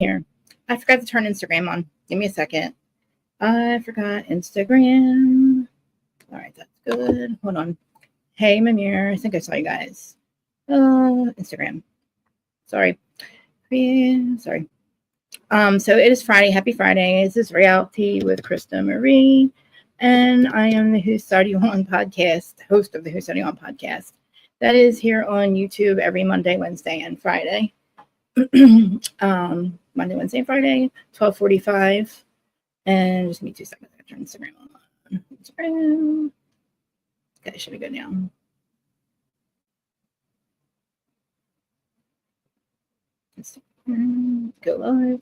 here. I forgot to turn Instagram on. Give me a second. I forgot Instagram. All right, that's good. Hold on. Hey, Mamir. I think I saw you guys. Instagram. Sorry. Sorry. So it is Friday. Happy Friday. This is Reality with Krista Marie. And I am the Who Started You On podcast, host of the Who Started You On podcast. That is here on YouTube every Monday, Wednesday, and Friday. Monday, Wednesday, and Friday, 12:45. And just give me 2 seconds. I turn Instagram on. Instagram. Okay, should be good now. Instagram. Go live.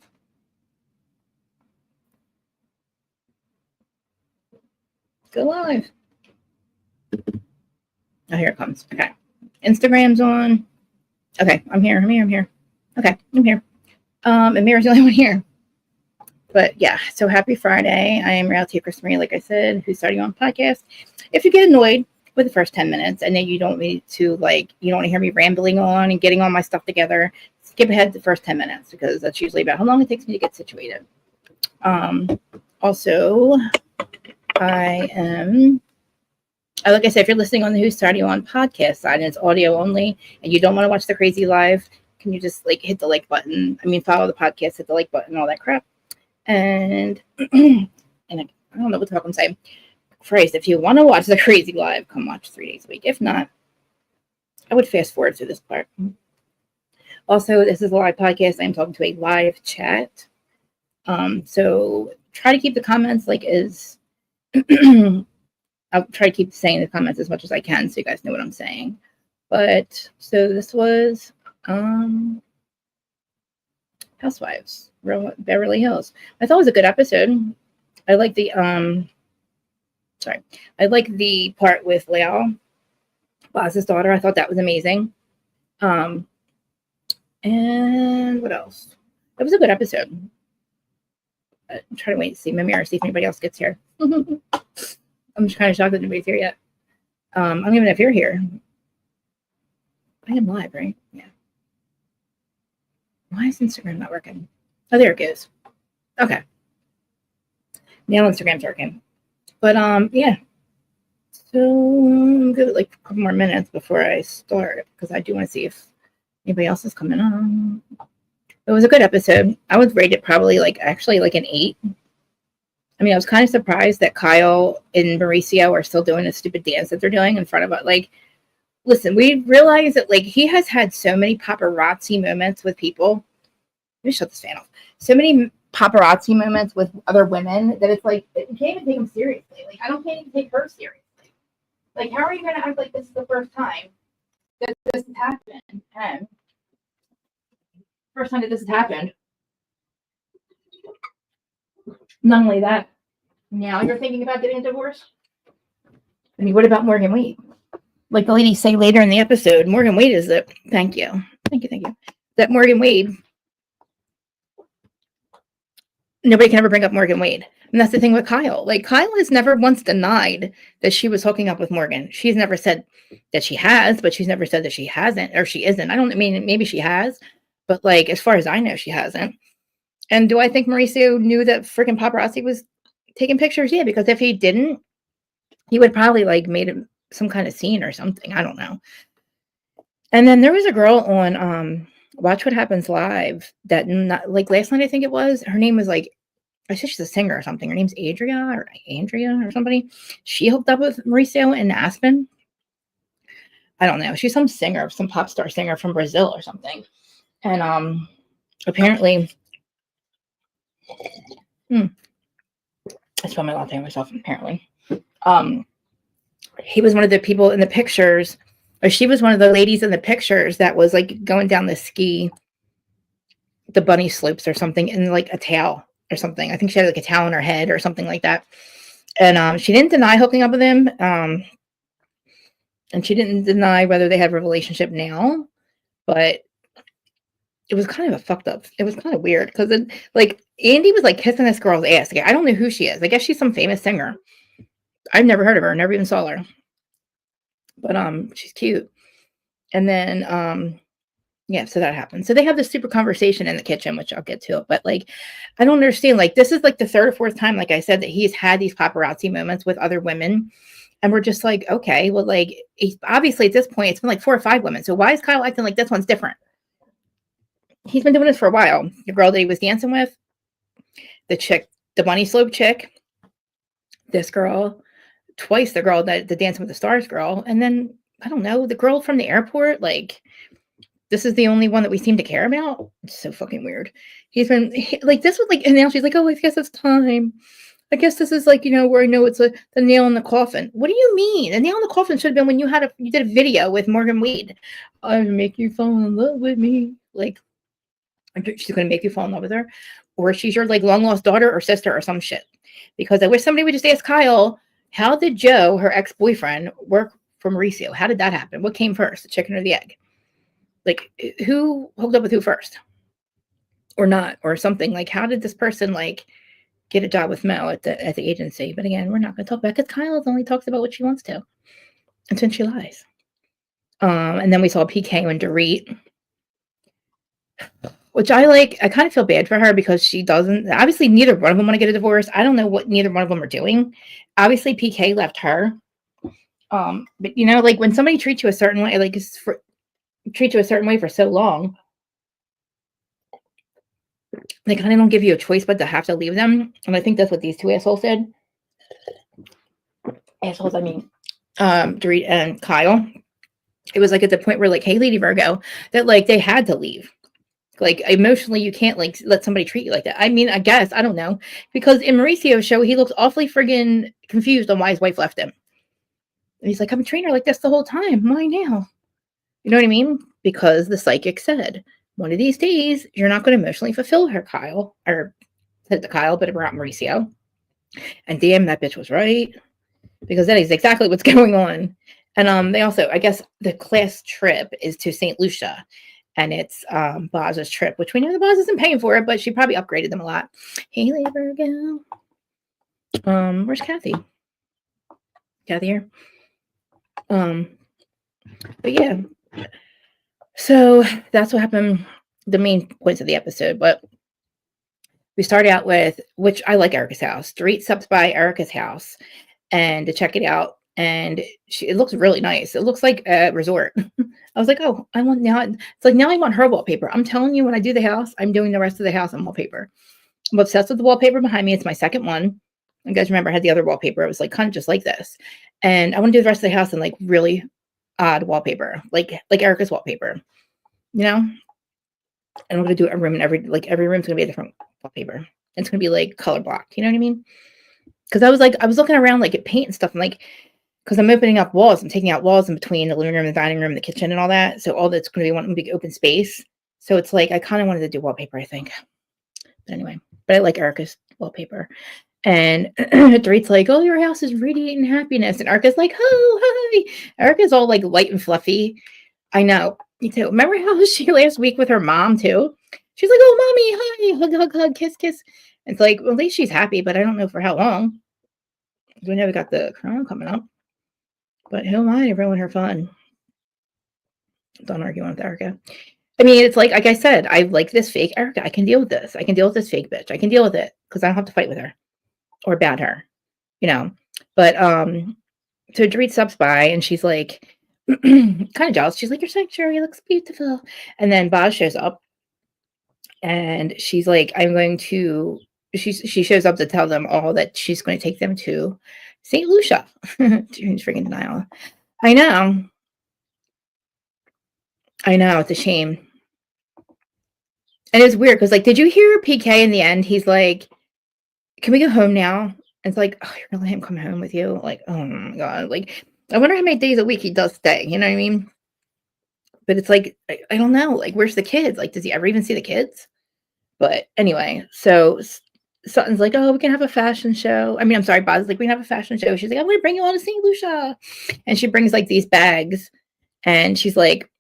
Go live. Oh, here it comes. Okay. Instagram's on. Okay, I'm here. Okay, I'm here. And Mira's the only one here. But yeah, so happy Friday. I am Reality Krista Marie, like I said, who's starting on podcast. If you get annoyed with the first 10 minutes and then you don't need to, you don't want to hear me rambling on and getting all my stuff together, skip ahead the first 10 minutes because that's usually about how long it takes me to get situated. Also, like I said, if you're listening on the Who Started You On podcast side and it's audio only and you don't want to watch the crazy live, can you just hit the like button? Follow the podcast, hit the like button, all that crap. And I don't know what the fuck I'm saying. Christ, if you want to watch the crazy live, come watch 3 days a week. If not, I would fast forward through this part. Also, this is a live podcast. I'm talking to a live chat. So try to keep the comments I'll try to keep saying the comments as much as I can so you guys know what I'm saying. But so this was Housewives, Beverly Hills. I thought it was a good episode. I like the part with Leal, Boss's daughter. I thought that was amazing. And what else? It was a good episode. I'm trying to wait to see my mirror, see if anybody else gets here. I'm just kind of shocked that nobody's here yet. I don't even know if you're here. I am live, right? Yeah. Why is Instagram not working? Oh, there it goes. Okay. Now Instagram's working. But yeah. So I'm good at a couple more minutes before I start because I do want to see if anybody else is coming on. It was a good episode. I would rate it probably an 8. I was kind of surprised that Kyle and Mauricio are still doing the stupid dance that they're doing in front of it. Listen, we realize that he has had so many paparazzi moments with people. Let me shut this fan off. So many paparazzi moments with other women that it's you can't even take them seriously. I can't even take her seriously. How are you going to act like this is the first time that this has happened? And first time that this has happened. Not only that, now you're thinking about getting a divorce? What about Morgan Wade? Like the ladies say later in the episode, Morgan Wade is it. Thank you. That Morgan Wade. Nobody can ever bring up Morgan Wade. And that's the thing with Kyle. Kyle has never once denied that she was hooking up with Morgan. She's never said that she has, but she's never said that she hasn't or she isn't. Maybe she has, but as far as I know, she hasn't. And do I think Mauricio knew that freaking paparazzi was taking pictures? Yeah, because if he didn't, he would probably made some kind of scene or something. I don't know. And then there was a girl on Watch What Happens Live that last night I think it was. Her name was I said she's a singer or something. Her name's Andrea or somebody. She hooked up with Mauricio in Aspen. I don't know. She's some singer, some pop star singer from Brazil or something. And apparently. I spelled my latte on myself, apparently. He was one of the people in the pictures, or she was one of the ladies in the pictures that was going down the bunny slopes or something in a towel or something. I think she had a towel on her head or something like that. And she didn't deny hooking up with him. And she didn't deny whether they have a relationship now, but it was kind of it was kind of weird because Andy was kissing this girl's ass. I don't know who she is. I guess she's some famous singer. I've never heard of her, never even saw her. But she's cute. And then Yeah, so that happens. So they have this super conversation in the kitchen, which I'll get to. But like, I don't understand. Like, this is like the third or fourth time, like I said, that he's had these paparazzi moments with other women. And we're just like, okay, well, like, obviously at this point, it's been like 4 or 5 women. So why is Kyle acting like this one's different? He's been doing this for a while. The girl that he was dancing with, the chick, the bunny slope chick, this girl, twice the girl that the Dancing with the Stars girl, and then I don't know, the girl from the airport. Like, this is the only one that we seem to care about. It's so fucking weird. He's been like, this was like, and now she's like, oh, I guess it's time. I guess this is like, where I know it's the nail in the coffin. What do you mean? The nail in the coffin should have been when you did a video with Morgan Wade. I make you fall in love with me. Like, she's gonna make you fall in love with her, or she's your like long lost daughter or sister or some shit. Because I wish somebody would just ask Kyle, how did Joe, her ex-boyfriend, work for Mauricio? How did that happen? What came first, the chicken or the egg? Like, who hooked up with who first? Or not, or something. Like, how did this person like get a job with Mo at the agency? But again, we're not going to talk about it because Kyle only talks about what she wants to, and then she lies. And then we saw PK and Dorit, which I kind of feel bad for her because she doesn't. Obviously, neither one of them want to get a divorce. I don't know what neither one of them are doing. Obviously, PK left her. But like when somebody treats you a certain way, like treat you a certain way for so long, they kind of don't give you a choice but to have to leave them. And I think that's what these two assholes did. Assholes, I mean, Dorit and Kyle. It was like at the point where like, hey, Lady Virgo, that like they had to leave. Like, emotionally, you can't like let somebody treat you like that. I mean, I guess, I don't know. Because in Mauricio's show, he looks awfully friggin' confused on why his wife left him. And he's like, I'm a trainer like this the whole time. Why now? You know what I mean? Because the psychic said, one of these days, you're not going to emotionally fulfill her, Kyle. Or said to Kyle, but about Mauricio. And damn, that bitch was right. Because that is exactly what's going on. And they also, I guess, the class trip is to St. Lucia. And it's Boz's trip, which we know the Boz isn't paying for it, but she probably upgraded them a lot. Hey, Lady Virgo. Where's Kathy? Kathy here? But yeah. So that's what happened, the main points of the episode. But we start out with, which I like Erica's house. Dorit stops by Erica's house and to check it out. And it looks really nice. It looks like a resort. I was like, oh, I want now. It's like, now I want her wallpaper. I'm telling you, when I do the house, I'm doing the rest of the house on wallpaper. I'm obsessed with the wallpaper behind me. It's my second one. You guys remember I had the other wallpaper. It was like kind of just like this. And I want to do the rest of the house in like really odd wallpaper, like Erica's wallpaper, And I'm going to do a room, and every room's going to be a different wallpaper. It's going to be like color blocked. You know what I mean? Because I was looking around like at paint and stuff. I'm like, because I'm opening up walls. I'm taking out walls in between the living room, the dining room, the kitchen, and all that. So all that's going to be one big open space. So it's like I kind of wanted to do wallpaper, I think. But anyway, but I like Erica's wallpaper. And Dorit's like, oh, your house is radiating happiness. And Erica's like, oh, hi. Erica's all like light and fluffy. I know. Me too. Remember how she last week with her mom too? She's like, oh, mommy, hi, hug, hug, hug, kiss, kiss. It's like, well, at least she's happy, but I don't know for how long. We know we got the crown coming up. But who am I to ruin her fun? Don't argue with Erica. I mean, it's like I said, I like this fake Erica. I can deal with this. I can deal with this fake bitch. I can deal with it because I don't have to fight with her or bat her, But so Dorit stops by and she's like, kind of jealous. She's like, your sanctuary looks beautiful. And then Boz shows up and she's like, she shows up to tell them all that she's going to take them to St. Lucia. She's freaking denial. I know. It's a shame. And it's weird because, like, did you hear PK in the end? He's like, can we go home now? It's like, oh, you're gonna let him come home with you? Like, oh my God. Like, I wonder how many days a week he does stay. You know what I mean? But it's like, I don't know. Like, where's the kids? Like, does he ever even see the kids? But anyway, so Sutton's like, oh, we can have a fashion show. I mean, I'm sorry, Boz is like, we can have a fashion show. She's like, I'm going to bring you on to St. Lucia. And she brings like these bags. And she's like,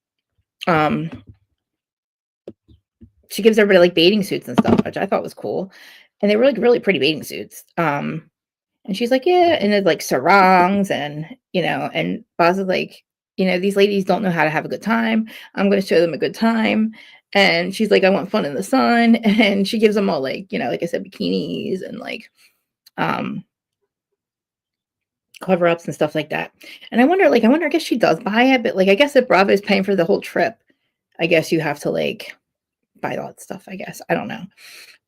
she gives everybody like bathing suits and stuff, which I thought was cool. And they were like really pretty bathing suits. And she's like, yeah. And it's like sarongs and, and Boz is like, You know, these ladies don't know how to have a good time. I'm going to show them a good time. And she's like, I want fun in the sun. And she gives them all like, you know, like I said, bikinis and like um cover ups and stuff like that. And I guess she does buy it, but like I guess if Bravo is paying for the whole trip, I guess you have to like buy all that stuff, I guess. I don't know.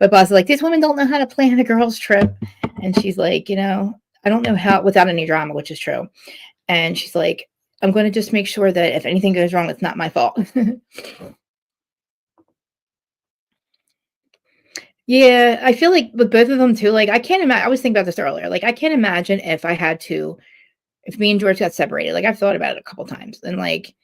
But Boss is like, these women don't know how to plan a girl's trip. And she's like, you know, I don't know how without any drama, which is true. And she's like, I'm going to just make sure that if anything goes wrong, it's not my fault. Yeah, I feel like with both of them too, like I can't imagine, I was thinking about this earlier. Like I can't imagine if I had to, if me and George got separated. Like I've thought about it a couple times and like,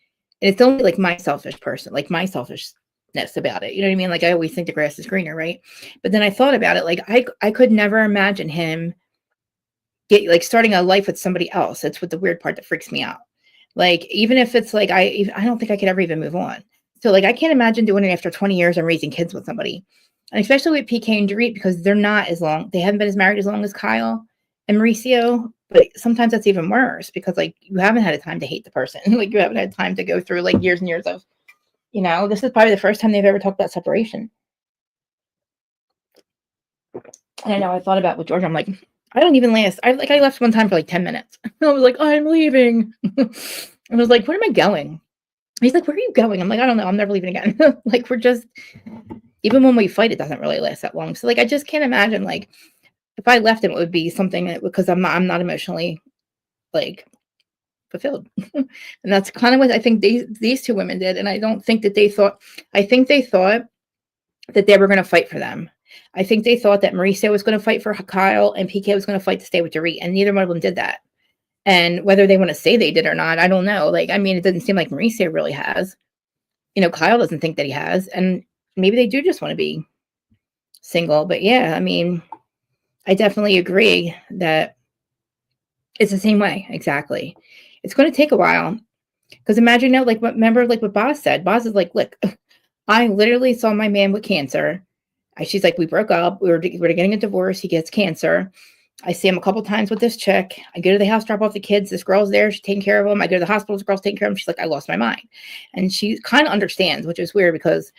and it's only like my selfish person, like my selfishness about it. You know what I mean? Like I always think the grass is greener, right? But then I thought about it, like I could never imagine him get like starting a life with somebody else. That's what the weird part that freaks me out. Like even if it's like I don't think I could ever even move on. So like I can't imagine doing it after 20 years and raising kids with somebody. And especially with PK and Dorit because they're not as long, they haven't been as married as long as Kyle and Mauricio. But sometimes that's even worse because like you haven't had a time to hate the person. Like you haven't had time to go through like years and years of, you know, this is probably the first time they've ever talked about separation. And I know I thought about with George, I'm like, I don't even last. I left one time for like 10 minutes. I was like, I'm leaving. And I was like, where am I going? He's like, where are you going? I'm like, I don't know. I'm never leaving again. Like, we're just, even when we fight, it doesn't really last that long. So like, I just can't imagine like, if I left him, it would be something that, because I'm not emotionally like fulfilled. And that's kind of what I think these two women did. And I don't think that they thought, I think they thought that they were going to fight for them. I think they thought that Mauricio was going to fight for Kyle and PK was going to fight to stay with Dorit, and neither one of them did that. And whether they want to say they did or not, I don't know. Like, I mean, it doesn't seem like Mauricio really has. You know, Kyle doesn't think that he has, and maybe they do just want to be single. But yeah, I mean, I definitely agree that it's the same way. Exactly. It's going to take a while because imagine now, like, remember, like what Boz said. Boz is like, look, I literally saw my man with cancer. She's like, we broke up. We're getting a divorce. He gets cancer. I see him a couple times with this chick. I go to the house, drop off the kids. This girl's there. She's taking care of them. I go to the hospital. This girl's taking care of them. She's like, I lost my mind. And she kind of understands, which is weird because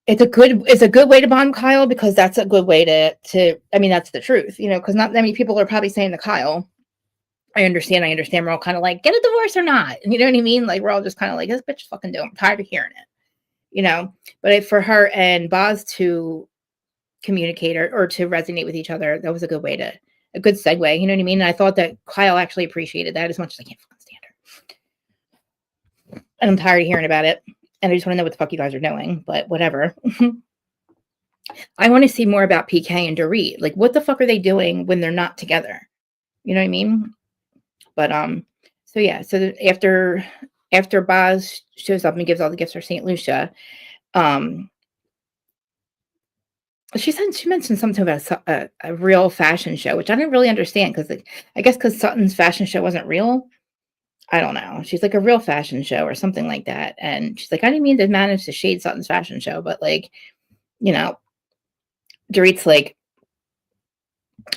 it's a good way to bond Kyle because that's a good way to, I mean, that's the truth, you know, because not that many people are probably saying to Kyle, I understand. We're all kind of like, get a divorce or not. You know what I mean? Like, we're all just kind of like, this bitch fucking do. I'm tired of hearing it. You know, but for her and Boz to communicate or to resonate with each other, that was a good way to, a good segue. You know what I mean? And I thought that Kyle actually appreciated that as much as I can't fucking stand her. And I'm tired of hearing about it. And I just want to know what the fuck you guys are doing, but whatever. I want to see more about PK and Dorit. Like, what the fuck are they doing when they're not together? You know what I mean? But, so yeah, so after Boz shows up and gives all the gifts for St. Lucia, she mentioned something about a real fashion show, which I didn't really understand because I guess because Sutton's fashion show wasn't real. I don't know. She's like a real fashion show or something like that. And she's like, I didn't mean to manage to shade Sutton's fashion show, but like, you know, Dorit's like,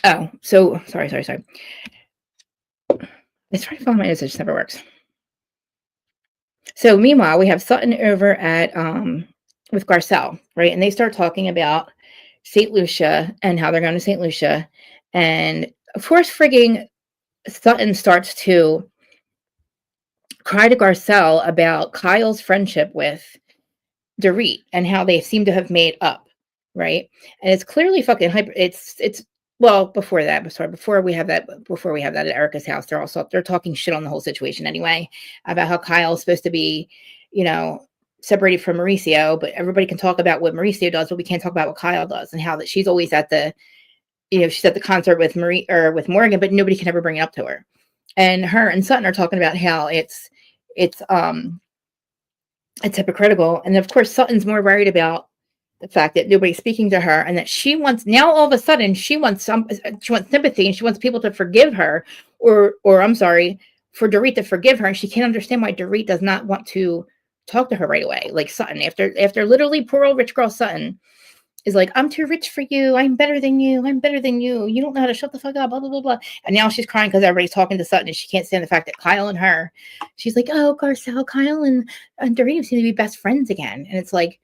oh, so sorry. It's trying to find my notes, it just never works. So meanwhile, we have Sutton over at with Garcelle, right? And they start talking about St. Lucia and how they're going to St. Lucia. And of course, frigging Sutton starts to cry to Garcelle about Kyle's friendship with Dorit and how they seem to have made up, right? And it's clearly fucking hyper. It's well before that. Before we have that at Erica's house, they're talking shit on the whole situation anyway about how Kyle's supposed to be, you know, separated from Mauricio, but everybody can talk about what Mauricio does, but we can't talk about what Kyle does, and how that she's always at the, you know, she's at the concert with with Morgan, but nobody can ever bring it up to her. And her and Sutton are talking about how it's hypocritical, and of course Sutton's more worried about the fact that nobody's speaking to her, and that she wants, now all of a sudden she wants sympathy, and she wants people to forgive her, or I'm sorry, for Dorit to forgive her, and she can't understand why Dorit does not want to talk to her right away, like Sutton, after literally poor old rich girl Sutton is like, I'm too rich for you. I'm better than you. I'm better than you. You don't know how to shut the fuck up, blah, blah, blah, blah. And now she's crying because everybody's talking to Sutton and she can't stand the fact that Kyle and her, she's like, oh, Garcelle, Kyle and Dorit seem to be best friends again. And it's like,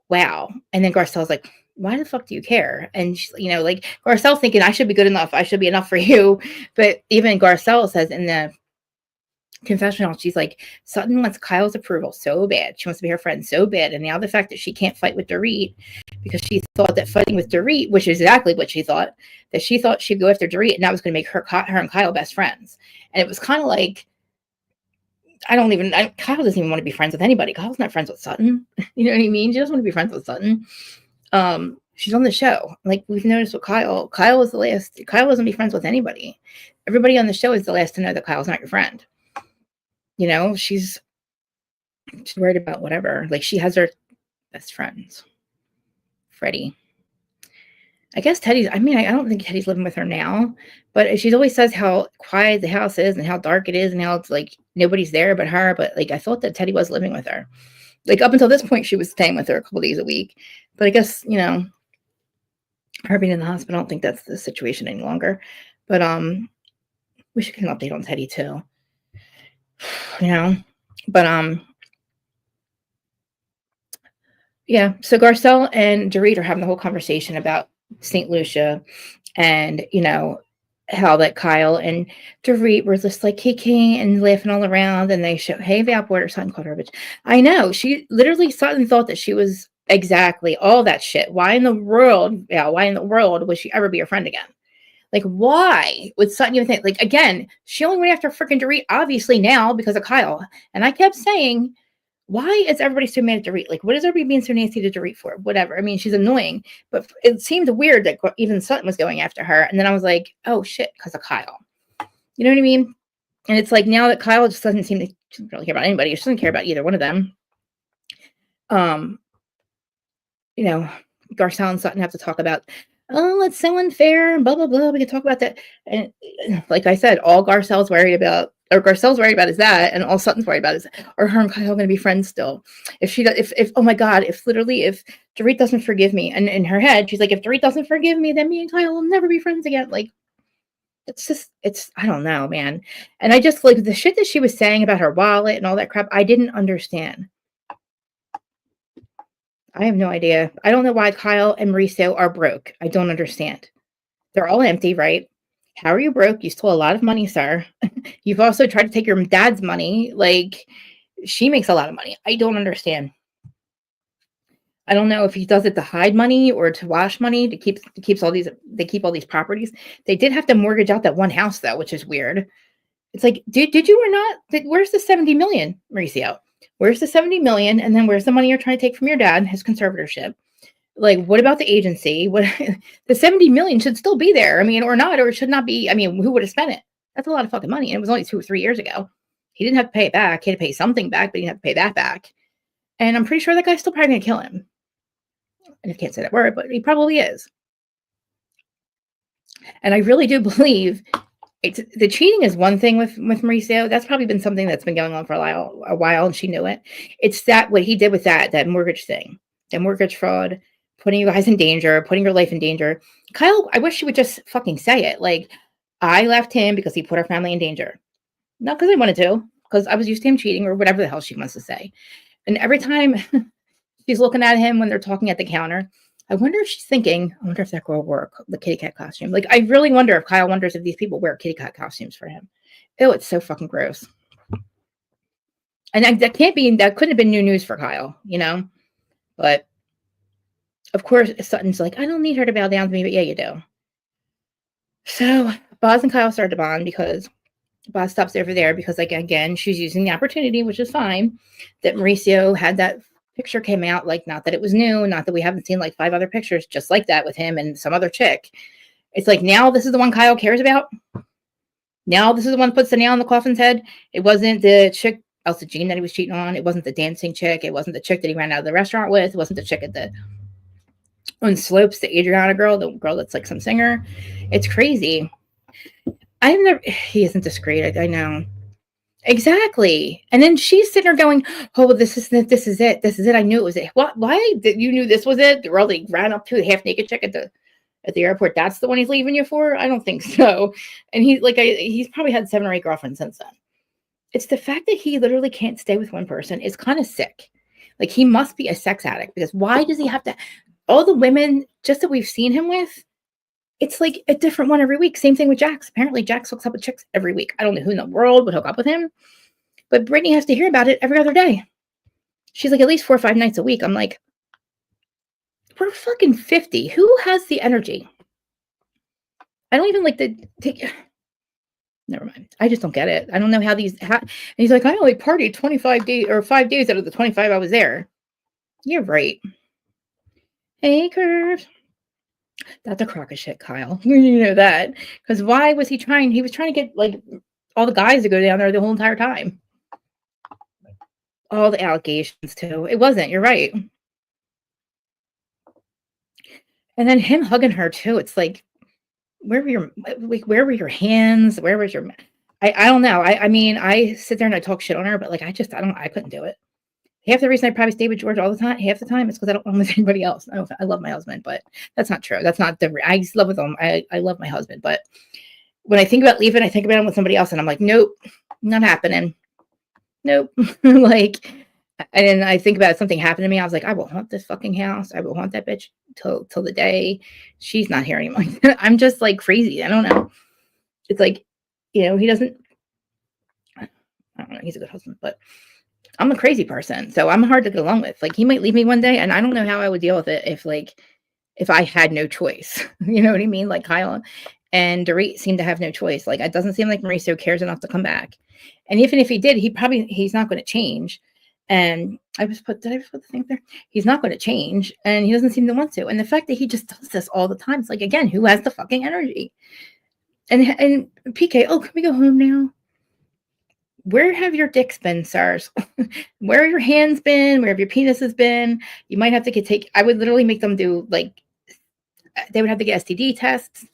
wow. And then Garcelle's like, why the fuck do you care? And she's, like Garcelle's thinking, I should be good enough. I should be enough for you. But even Garcelle says in the confessional, she's like, Sutton wants Kyle's approval so bad. She wants to be her friend so bad. And now the fact that she can't fight with Dorit because she thought that fighting with Dorit, which is exactly what she thought, that she thought she'd go after Dorit and that was going to make her and Kyle best friends. And it was kind of like, Kyle doesn't even want to be friends with anybody. Kyle's not friends with Sutton. You know what I mean? She doesn't want to be friends with Sutton. She's on the show. Like we've noticed with Kyle. Kyle was the last. Kyle doesn't be friends with anybody. Everybody on the show is the last to know that Kyle's not your friend. She's worried about whatever. Like she has her best friends. Freddie. I guess Teddy's, I don't think Teddy's living with her now, but she always says how quiet the house is and how dark it is and how it's like nobody's there but her. But like I thought that Teddy was living with her. Like up until this point, she was staying with her a couple days a week. But I guess, her being in the hospital, I don't think that's the situation any longer. But we should get an update on Teddy too. But yeah, so Garcelle and Dorit are having the whole conversation about St. Lucia and, how that Kyle and Dorit were just like kicking and laughing all around and they show, hey, Valport or something called RHOBH. I know. She literally Sutton thought that she was exactly all that shit. Why in the world would she ever be a friend again? Like, why would Sutton even think? Like, again, she only went after freaking Dorit, obviously now because of Kyle. And I kept saying, why is everybody so mad at Dorit? Like, what is everybody being so nasty to Dorit for? Whatever. I mean, she's annoying, but it seemed weird that even Sutton was going after her. And then I was like, oh shit, because of Kyle. You know what I mean? And it's like now that Kyle just doesn't seem to really care about anybody. She doesn't care about either one of them. Garcelle and Sutton have to talk about, oh, it's so unfair, blah, blah, blah. We can talk about that. And like I said, all Garcelle's worried about is that, and all Sutton's worried about is, are her and Kyle going to be friends still? If oh my God, if Dorit doesn't forgive me, and in her head, she's like, if Dorit doesn't forgive me, then me and Kyle will never be friends again. Like, I don't know, man. And I just, like, the shit that she was saying about her wallet and all that crap, I didn't understand. I have no idea. I don't know why Kyle and Mauricio are broke. I don't understand. They're all empty, right? How are you broke? You stole a lot of money, sir. You've also tried to take your dad's money. Like, she makes a lot of money. I don't understand. I don't know if he does it to hide money or to wash money to keep all these properties. They did have to mortgage out that one house though, which is weird. It's like, did you or not? Where's the 70 million, Mauricio? Where's the 70 million? And then where's the money you're trying to take from your dad, his conservatorship? Like, what about the agency? What the 70 million should still be there. I mean, or not, or it should not be. I mean, who would have spent it? That's a lot of fucking money. And it was only 2 or 3 years ago. He didn't have to pay it back. He had to pay something back, but he didn't have to pay that back. And I'm pretty sure that guy's still probably gonna kill him. And I can't say that word, but he probably is. And I really do believe the cheating is one thing with Mauricio. That's probably been something that's been going on for a while, and she knew it. It's that what he did with that mortgage thing, that mortgage fraud, putting you guys in danger, putting your life in danger. Kyle, I wish she would just fucking say it. Like, I left him because he put our family in danger. Not because I wanted to, because I was used to him cheating or whatever the hell she wants to say. And every time she's looking at him when they're talking at the counter, I wonder if she's thinking, I wonder if that girl wore the kitty cat costume. Like, I really wonder if Kyle wonders if these people wear kitty cat costumes for him. Ew, it's so fucking gross. And that couldn't have been new news for Kyle, But, of course, Sutton's like, I don't need her to bow down to me, but yeah, you do. So, Boz and Kyle started to bond because Boz stops over there because, like, again, she's using the opportunity, which is fine, that Mauricio had that picture came out, like, not that it was new, not that we haven't seen like 5 other pictures just like that with him and some other chick. It's like, now this is the one Kyle cares about. Now this is the one that puts the nail on the coffin's head. It wasn't the chick, Elsa Jean, that he was cheating on. It wasn't the dancing chick. It wasn't the chick that he ran out of the restaurant with. It wasn't the chick on Slopes, the Adriana girl, the girl that's like some singer. It's crazy. He isn't discreet. I know. Exactly. And then she's sitting there going, "Oh, well, this is it. This is it. This is it. I knew it was it. What? Why? Did you knew this was it? The girl that ran up to the half naked chick at the airport. That's the one he's leaving you for? I don't think so." And he's like, he's probably had 7 or 8 girlfriends since then. It's the fact that he literally can't stay with one person is kind of sick. Like he must be a sex addict because why does he have to? All the women just that we've seen him with, it's like a different one every week. Same thing with Jax. Apparently, Jax hooks up with chicks every week. I don't know who in the world would hook up with him, but Brittany has to hear about it every other day. She's like, at least 4 or 5 nights a week. I'm like, we're fucking 50. Who has the energy? I don't even like to take. Never mind. I just don't get it. I don't know how these. And he's like, I only partied 25 days or 5 days out of the 25 I was there. You're right. Hey, Curves. That's a crock of shit, Kyle. You know that. Because why was he trying? He was trying to get like all the guys to go down there the whole entire time. All the allegations, too. It wasn't. You're right. And then him hugging her, too. It's like, where were your hands? Where was your. I don't know. I mean, I sit there and I talk shit on her, but like, I couldn't do it. Half the reason I probably stay with George all the time, half the time, is because I don't want with anybody else. I love my husband, but that's not true. That's not the. I just love with him. I love my husband, but when I think about leaving, I think about him with somebody else, and I'm like, nope, not happening. Nope. Like, and then I think about something happened to me. I was like, I will haunt this fucking house. I will haunt that bitch till the day she's not here anymore. I'm just like crazy. I don't know. It's like, he doesn't. I don't know. He's a good husband, but I'm a crazy person, so I'm hard to get along with. Like, he might leave me one day, and I don't know how I would deal with it if I had no choice. You know what I mean? Like Kyle and Dorit seem to have no choice. Like, it doesn't seem like Mauricio cares enough to come back. And even if he did, he's not going to change. And did I just put the thing up there? He's not going to change, and he doesn't seem to want to. And the fact that he just does this all the time, it's like, again, who has the fucking energy? And PK, oh, can we go home now? Where have your dicks been, sirs? Where have your hands been? Where have your penises been? You might have to I would literally make them do like, they would have to get STD tests.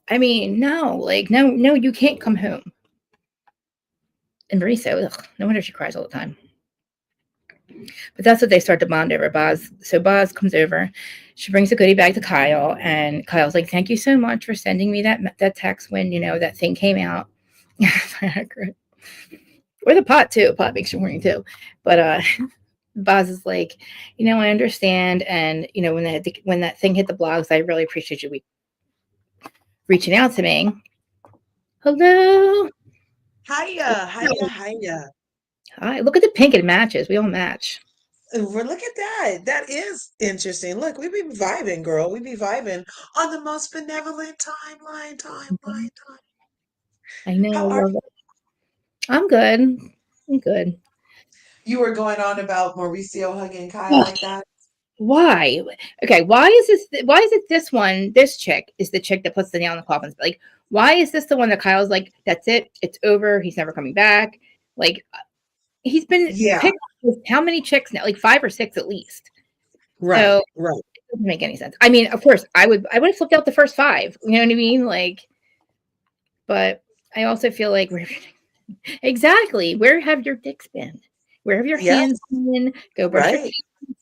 I mean, no, you can't come home. And Mauricio, no wonder she cries all the time. But that's what they start to bond over, Boz. So Boz comes over. She brings a goodie bag to Kyle, and Kyle's like, thank you so much for sending me that text when, that thing came out. Or the pot, too. Pot makes you horny, too. But Boz is like, I understand. And, when that thing hit the blogs, I really appreciate you reaching out to me. Hello. Hiya. Hi. Look at the pink. It matches. We all match. Well, look at that. That is interesting. Look, we be vibing, girl. We be vibing on the most benevolent timeline. I know. How I are love it. I'm good. I'm good. you were going on about Mauricio hugging Kyle like that? Why? Okay, why is this? Why is it this one? This chick is the chick that puts the nail in the coffin. Like, why is this the one that Kyle's like, that's it, it's over, he's never coming back? Like, he's been Yeah, picked with how many chicks now? Like 5 or 6 at least. So right, it right. doesn't make any sense. I mean, of course, I would have flipped out the first 5. You know what I mean? Like, but I also feel like exactly, where have your dicks been? Where have your Yes, hands been? Go brush your right. teeth.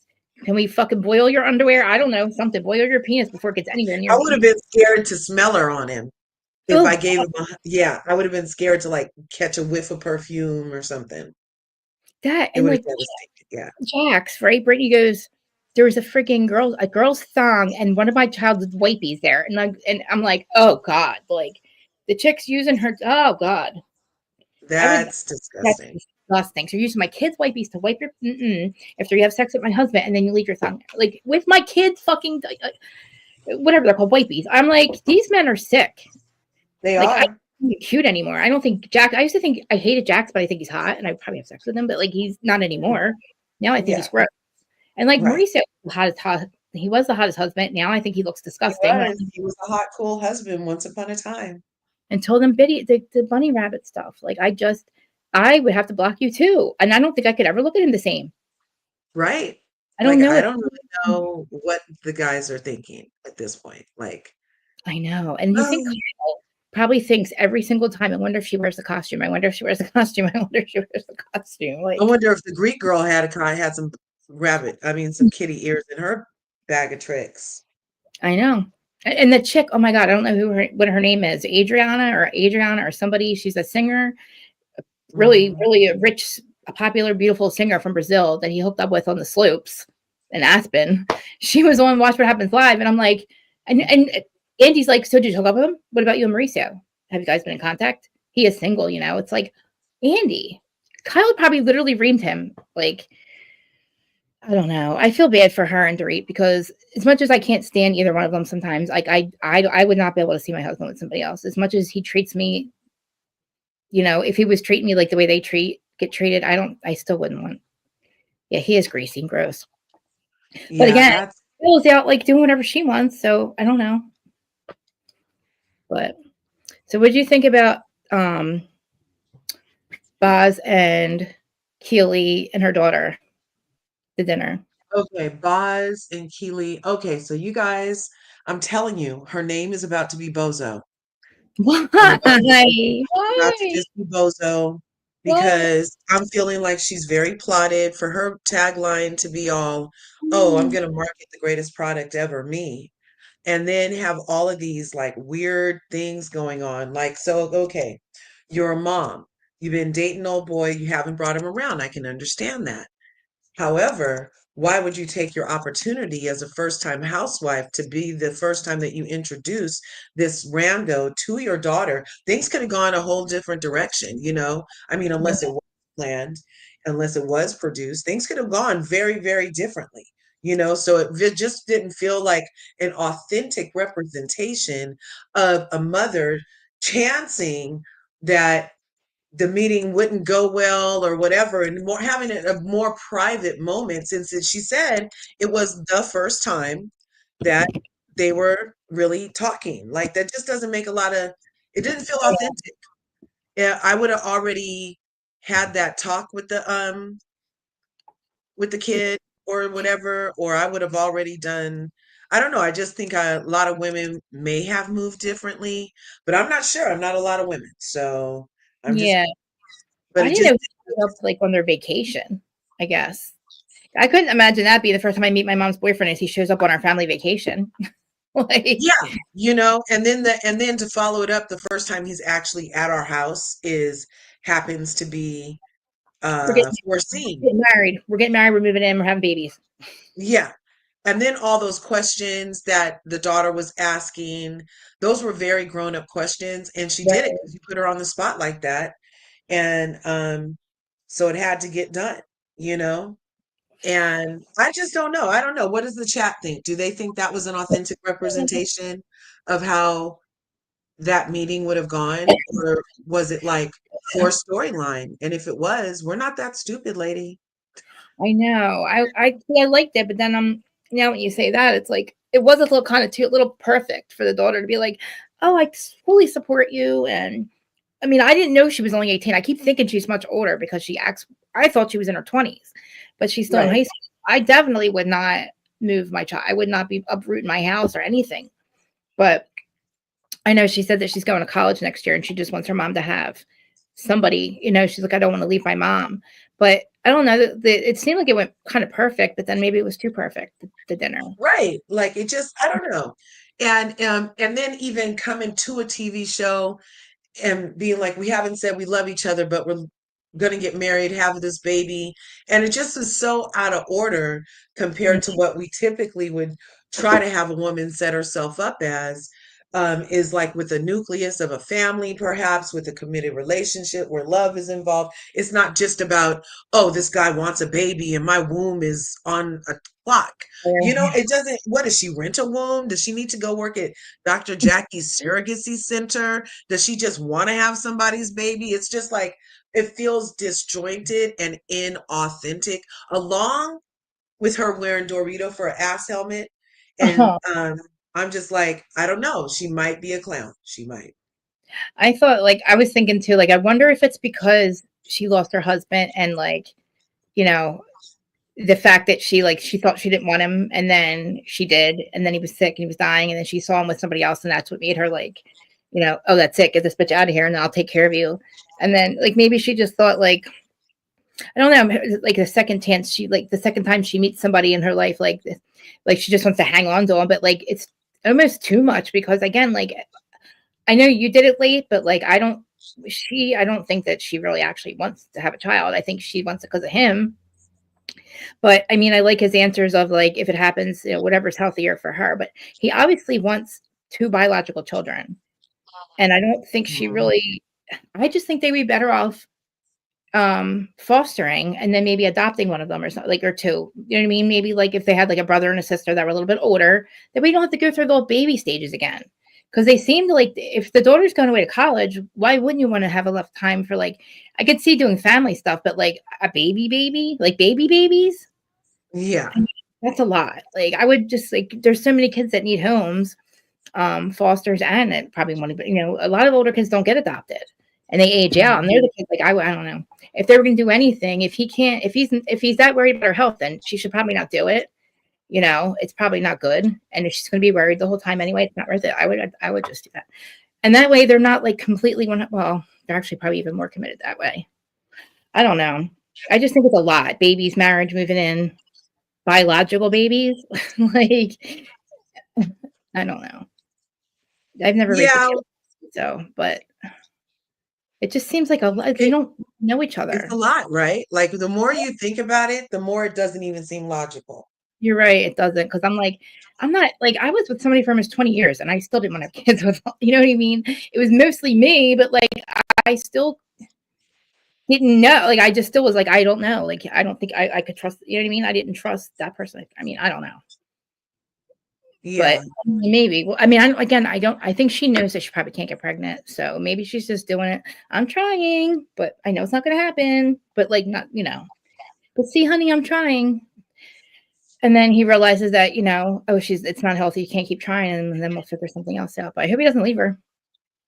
Can we fucking boil your underwear? I don't know, something. Boil your penis before it gets anywhere near I would have me. been scared to smell her on him if Oh, I gave him yeah, I would have been scared to like catch a whiff of perfume or something. that It and would have like devastated. Yeah. Jax, right? Brittany goes, there was a girl's thong and one of my child's wipies there. And I'm like, oh God, like the chick's using her, oh God. I would That's That's disgusting. disgusting. So you're using my kids' wipies to wipe your after you have sex with my husband, and then you leave your thumb like with my kids' fucking whatever they're called wipies. I'm like, these men are sick. They Like I are. don't think he's cute anymore. I don't think Jack. I used to think I hated Jax, but I think he's hot, and I probably have sex with him. But like he's not Mhm. anymore. Now I think he's Yeah, gross. And like right. Mauricio, hot. He was the hottest husband. Now I think he looks He disgusting. But was. He was a hot, cool husband once upon a time. until them Biddy, the bunny rabbit stuff, like I would have to block you too. And I don't think I could ever look at him the same. Right. I don't Like, know I if don't really know what the guys are thinking at this point. Like, I know. And you think oh, probably thinks every single time, I wonder if she wears the costume. I wonder if she wears the costume. I wonder if she wears the costume. I Like, wonder if the Greek girl had some some kitty ears in her bag of tricks. I know. And the chick, oh my God, I don't know what her name is, Adriana or somebody. She's a singer, really, Mhm. really a rich, a popular, beautiful singer from Brazil that he hooked up with on the slopes in Aspen. She was on Watch What Happens Live, and I'm like, and Andy's like, so did you hook up with him? What about you and Mauricio? Have you guys been in contact? He is single, you know. It's like, Andy, Kyle probably literally reamed him. Like, I don't know. I feel bad for her and Dorit because as much as I can't stand either one of them sometimes, like I would not be able to see my husband with somebody else. As much as he treats me, you know, if he was treating me like the way they get treated, I still wouldn't want. Yeah, he is greasy and gross. But Yeah, again, that's Bill's out like doing whatever she wants, so I don't know. But so what do you think about um Boz and Keely and her daughter, the dinner? okay. Boz and Keely. Okay, so you guys, I'm telling you, her name is about to be Bozo. Why? I'm about to about to Why? just be Bozo Why? because I'm feeling like she's very plotted for her tagline to be all, oh, I'm gonna market the greatest product ever, me. And then have all of these like weird things going on. Like, so, okay, you're a mom. You've been dating old boy, you haven't brought him around. I can understand that. However, why would you take your opportunity as a first-time housewife to be the first time that you introduce this rando to your daughter? Things could have gone a whole different direction, you know? I mean, unless it was planned, unless it was produced, things could have gone very, very differently, you know? So it just didn't feel like an authentic representation of a mother chancing that the meeting wouldn't go well or whatever, and more having a more private moment, since she said it was the first time that they were really talking. Like, that just doesn't make a lot of, it didn't feel authentic. Yeah, I would have already had that talk with the kid or whatever, or I would have already done, I don't know. I just think a lot of women may have moved differently, but I'm not sure. I'm not a lot of women, so I'm just, Yeah. but I it didn't just know he showed up like on their vacation, I guess. I couldn't imagine that being the first time I meet my mom's boyfriend is he shows up on our family vacation. Like, Yeah, you know, and then to follow it up, the first time he's actually at our house is happens to be we're getting, foreseen. getting married. We're getting married, we're moving in, we're having babies. Yeah. And then all those questions that the daughter was asking, those were very grown up questions, and she did it Right. because you put her on the spot like that. And so it had to get done, you know? And I just don't know. I don't know. What does the chat think? Do they think that was an authentic representation of how that meeting would have gone, or was it like for storyline? And if it was, we're not that stupid, lady. I know. I liked it, but then now when you say that, it's like it was a little kind of too a little perfect for the daughter to be like, "Oh, I fully support you." And I mean, I didn't know she was only 18. I keep thinking she's much older because she acts. I thought she was in her 20s, but she's still in Right. high school. I definitely would not move my child. I would not be uprooting my house or anything. But I know she said that she's going to college next year and she just wants her mom to have somebody, you know, she's like, I don't want to leave my mom. But I don't know. It seemed like it went kind of perfect, but then maybe it was too perfect, the dinner. Right. Like, it just, I don't know. And then even coming to a TV show and being like, we haven't said we love each other, but we're going to get married, have this baby. And it just is so out of order compared to what we typically would try to have a woman set herself up as. Is like with a nucleus of a family, perhaps with a committed relationship where love is involved. It's not just about, oh, this guy wants a baby and my womb is on a clock. You know, it doesn't, what does she rent a womb? Does she need to go work at Dr. Jackie's surrogacy center? Does she just want to have somebody's baby? It's just like, it feels disjointed and inauthentic, along with her wearing Dorito for an ass helmet. And I'm just like, I don't know. She might be a clown. She might. I thought, like, I was thinking too, like, I wonder if it's because she lost her husband and, like, you know, the fact that she thought she didn't want him and then she did. And then he was sick and he was dying. And then she saw him with somebody else. And that's what made her, like, Oh, that's it. Get this bitch out of here and I'll take care of you. And then like maybe she just thought like, I don't know, like the second chance the second time she meets somebody in her life, like she just wants to hang on to them. But like it's almost too much because again, like I know you did it late, but like I don't think that she really actually wants to have a child. I think she wants it because of him. But I mean, I like his answers of like if it happens, whatever's healthier for her. But he obviously wants two biological children. And I don't think she Mhm. really I just think they'd be better off fostering and then maybe adopting one of them or something like or two. You know what I mean? Maybe like if they had like a brother and a sister that were a little bit older, that we don't have to go through the baby stages again. Because they seem to like if the daughter's going away to college, why wouldn't you want to have enough time for like I could see doing family stuff, but like a baby, like baby babies, Yeah. I mean, that's a lot. Like I would just like there's so many kids that need homes, fosters and it probably want to be, a lot of older kids don't get adopted and they age out and they're Mhm. the kids like I don't know if they were going to do anything if he can't if he's that worried about her health then she should probably not do it. It's probably not good and if she's going to be worried the whole time anyway it's not worth it. I would just do that and that way they're not like completely well they're actually probably even more committed that way. I don't know. I just think it's a lot babies marriage moving in biological babies like I don't know. I've never raised a Yeah, kid so but it just seems like a lot they it don't know each it's other. a lot, right? Like the more you think about it, the more it doesn't even seem logical. You're right, it doesn't because 'cause I'm like, I'm not like, I was with somebody for almost 20 years, and I still didn't wanna have kids with you know what I mean? It was mostly me, but, like, I still didn't know, like, I just still was like, I don't know, like, I don't think I could trust you know what I mean? I didn't trust that person. I mean, I don't know, but Yeah. maybe. Well, I mean, I think she knows that she probably can't get pregnant, so maybe she's just doing it. I'm trying, but I know it's not gonna happen, but, like, not "But see, honey, I'm trying." And then he realizes that, oh, it's not healthy. You can't keep trying, and then we'll figure something else out. But I hope he doesn't leave her.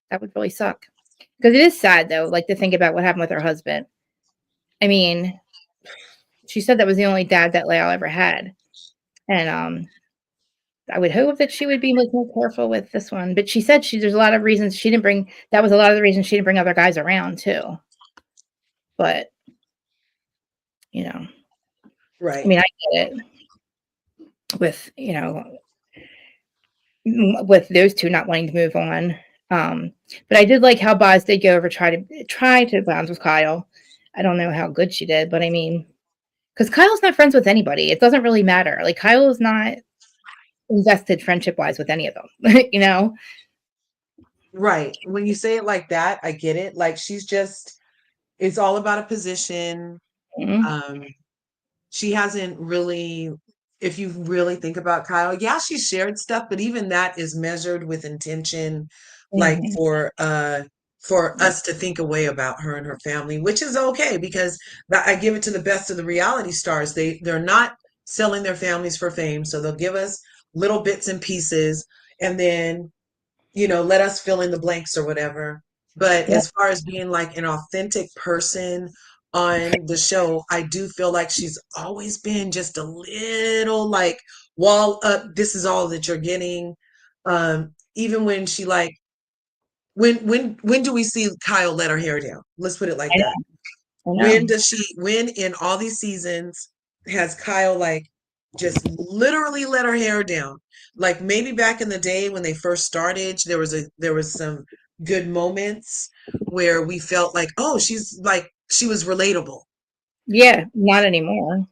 That would really suck. Because it is sad though, like to think about what happened with her husband. I mean, she said that was the only dad that Lael ever had. And I would hope that she would be like more careful with this one. But she said there's a lot of reasons she didn't bring that was a lot of the reasons she didn't bring other guys around too. But, I Right. mean, I get it with, with those two not wanting to move on. But I did like how Boz did go over try to bounce with Kyle. I don't know how good she did, but I mean, because Kyle's not friends with anybody. It doesn't really matter. Like Kyle is not invested friendship wise with any of them. Right. When you say it like that, I get it. Like she's just it's all about a position. Mhm, Um she hasn't really if you really think about Kyle, yeah, she shared stuff, but even that is measured with intention, like mhm, for yeah, us to think a way about her and her family, which is okay because I give it to the best of the reality stars. They're not selling their families for fame, so they'll give us little bits and pieces and then let us fill in the blanks or whatever. But yeah, as far as being like an authentic person on the show, I do feel like she's always been just a little like wall up, this is all that you're getting. Even when she like when do we see Kyle let her hair down? Let's put it like I that. know, I know. When in all these seasons has Kyle like just literally let her hair down? Like maybe back in the day when they first started, there was some good moments where we felt like, oh, she was relatable. Yeah, not anymore.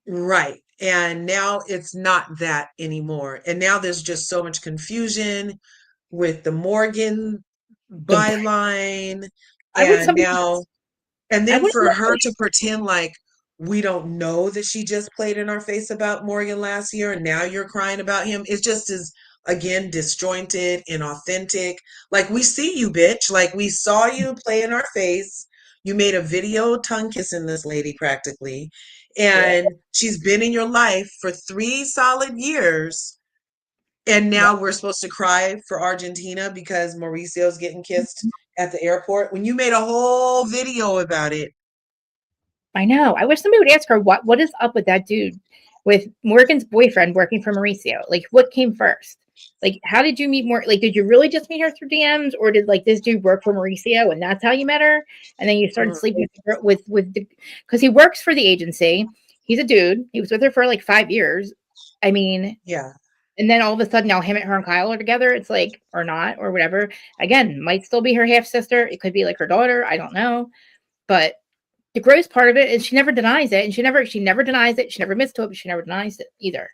Right. And now it's not that anymore. And now there's just so much confusion with the Morgan The byline. I would And somebody now and I then wouldn't for want her to pretend like we don't know that she just played in our face about Morgan last year and now you're crying about him. It just is, again, disjointed, inauthentic. Like, we see you, bitch. Like, we saw you play in our face. You made a video tongue kissing this lady practically. yeah, And she's been in your life for 3 solid years. And yeah. now we're supposed to cry for Argentina because Mauricio's getting kissed at the airport when you made a whole video about it. I know. I wish somebody would ask her what is up with that dude. with Morgan's boyfriend working for Mauricio? Like, what came first? Like, how did you meet more? Like, did you really just meet her through DMs, or did like this dude work for Mauricio and that's how you met her? And then you started Mm, sleeping with the girl with the because he works for the agency. He's a dude. He was with her for like 5 years. I mean, yeah, and then all of a sudden now him and her and Kyle are together. It's like, or not, or whatever. Again, might still be her half sister. It could be like her daughter. I don't know. But the gross part of it is she never denies it, and she never denies it. She never admits to it, but she never denies it either.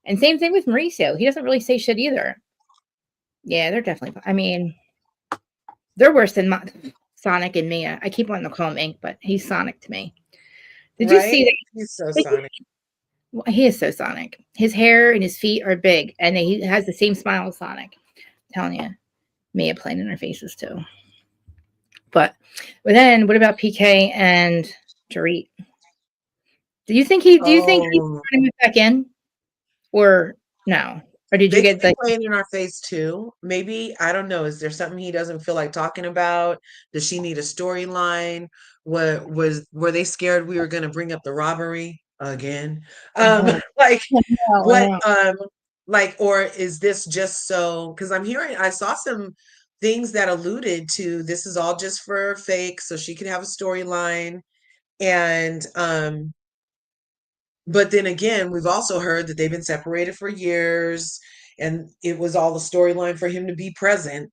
And same thing with Mauricio. He doesn't really say shit either. Yeah, they're definitely. I mean, they're worse than Sonic and Mia. I keep wanting to call him Ink, but he's Sonic to me. Did you see right? that? He's so Sonic. Well, he is so Sonic. His hair and his feet are big, and he has the same smile as Sonic. I'm telling you, Mia playing in their faces too. But then, what about PK and Dorit? Do you think he's Oh, trying to move back in, or no? Or did you they could get be the playing in our face too. Maybe, I don't know. Is there something he doesn't feel like talking about? Does she need a storyline? Were they scared we were going to bring up the robbery again? no, Like no, what no. like, or is this just so, because I saw some things that alluded to this is all just for fake so she could have a storyline. And but then again, we've also heard that they've been separated for years and it was all the storyline for him to be present.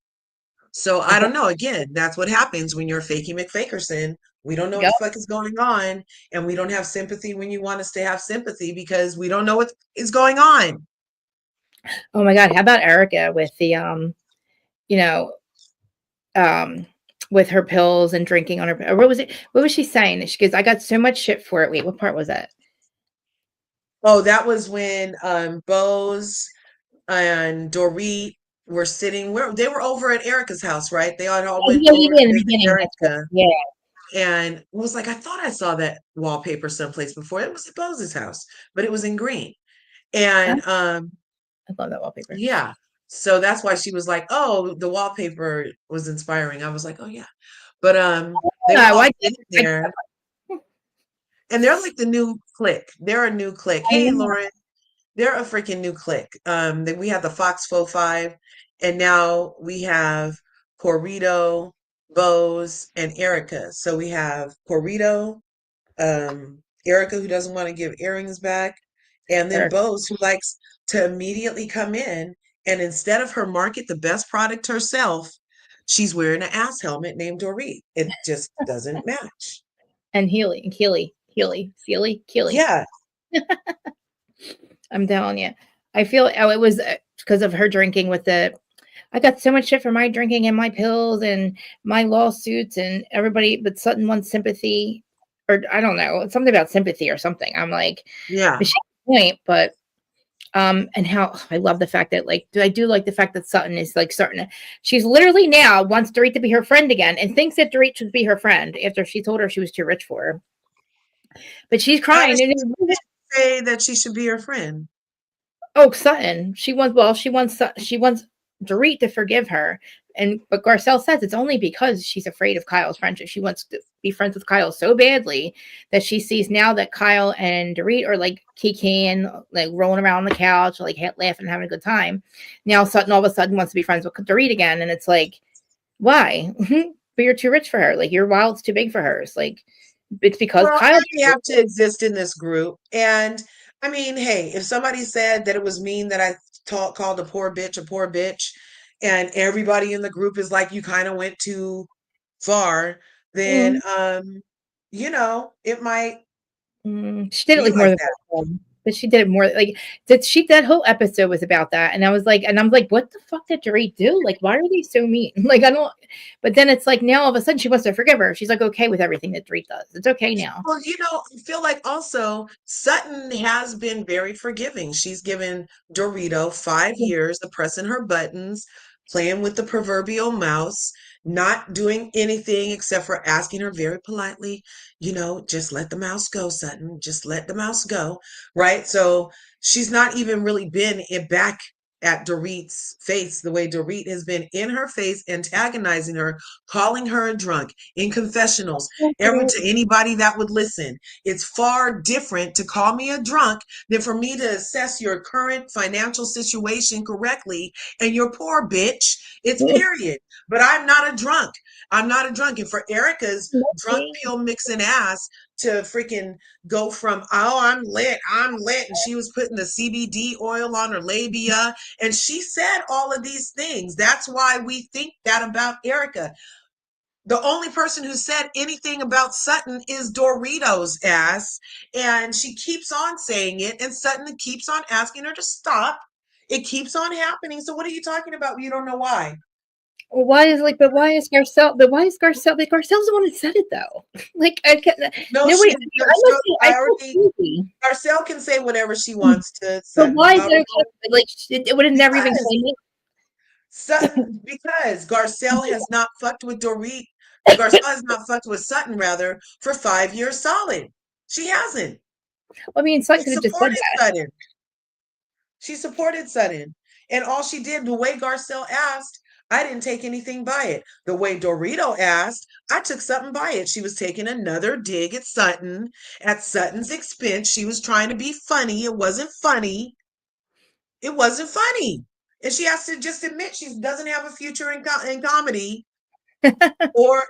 So I don't know. Again, that's what happens when you're Fakey McFakerson. We don't know what Yep. the fuck is going on, and we don't have sympathy when you want us to have sympathy because we don't know what is going on. Oh my God, how about Erica with the you know, um, with her pills and drinking on her? Or what was it? What was she saying? She goes, "I got so much shit for it." Wait, what part was that? Oh, that was when Bose and Dorit were sitting where they were over at Erica's house, right? They all Oh, went yeah, over yeah, yeah, to in the visit beginning. That's right. Erica. Yeah. And was like, I thought I saw that wallpaper someplace before. It was at Bose's house, but it was in green. Huh? And I love that wallpaper. yeah. So that's why she was like, "Oh, the wallpaper was inspiring." I was like, "Oh yeah." But they were Oh, all I did. sitting there and they're like the new clique. They're a new clique. I Hey, know. Lauren, they're a freaking new clique. Then we have the Fox Faux Five, and now we have Corrido, Bose, and Erica. So we have Corrido, Erica who doesn't want to give earrings back, and then Erica. Bose who likes to immediately come in and instead of her market the best product herself, she's wearing an ass helmet named Dorit. It just doesn't match. And Keely. Yeah, I'm telling you. I feel it was because of her drinking with the. I got so much shit for my drinking and my pills and my lawsuits and everybody, but Sutton wants sympathy, or I don't know, it's something about sympathy or something. I'm like, yeah. but she point, but and how I love the fact that I do like the fact that Sutton is like starting to. She's literally now wants Dorit to be her friend again and thinks that Dorit should be her friend after she told her she was too rich for her. But she's How does crying and she say that she should be her friend? oh, Sutton. She wants Dorit to forgive her. And but Garcelle says it's only because she's afraid of Kyle's friendship. She wants to be friends with Kyle so badly that she sees now that Kyle and Dorit are like kikiing, like rolling around on the couch, like laughing, having a good time. Now Sutton all of a sudden wants to be friends with Dorit again, and it's like, why? But you're too rich for her. Like your wild's too big for her. It's like it's because Well, Kyle. I have to exist in this group. And I mean, hey, if somebody said that it was mean that I called a poor bitch, and everybody in the group is like, you kind of went too far, then, Mm, it might she did it be like more like than that. one time, but she did it more like that whole episode was about that, and I'm like, what the fuck did Dorit do? Like, why are they so mean? Like, I don't. But then it's like now all of a sudden she wants to forgive her. She's like okay with everything that Dorit does. It's okay now. Well, I feel like also Sutton has been very forgiving. She's given Dorito 5 years of pressing her buttons, playing with the proverbial mouse, not doing anything except for asking her very politely, just let the mouse go, Sutton. Just let the mouse go. Right? So she's not even really been back at Dorit's face, the way Dorit has been in her face, antagonizing her, calling her a drunk in confessionals, ever to anybody that would listen. It's far different to call me a drunk than for me to assess your current financial situation correctly and you're poor, bitch. It's period. But I'm not a drunk. I'm not a drunk. And for Erica's drunk pill mixing ass to freaking go from, oh, I'm lit. And she was putting the CBD oil on her labia. And she said all of these things. That's why we think that about Erica. The only person who said anything about Sutton is Dorito's ass. And she keeps on saying it. And Sutton keeps on asking her to stop. It keeps on happening. So what are you talking about? You don't know why. Well, why is like, but why is Garcelle? But why is Garcelle? Like Garcelle's the one that said it though. Like I can't. No, Nobody. she. No, I must be. I I feel already. crazy. Marcel can say whatever she wants to But Sutton why is about it okay? Like it would have never even because claimed it. Sutton, because Garcelle has not fucked with Dorit. Garcelle has not fucked with Sutton rather for 5 years solid. She hasn't. I mean, Sutton She could have just said supported that. Sutton. She supported Sutton. And all she did, the way Garcelle asked, I didn't take anything by it. The way Dorito asked, I took something by it. She was taking another dig at Sutton's expense. She was trying to be funny. It wasn't funny. It wasn't funny. And she has to just admit she doesn't have a future in comedy or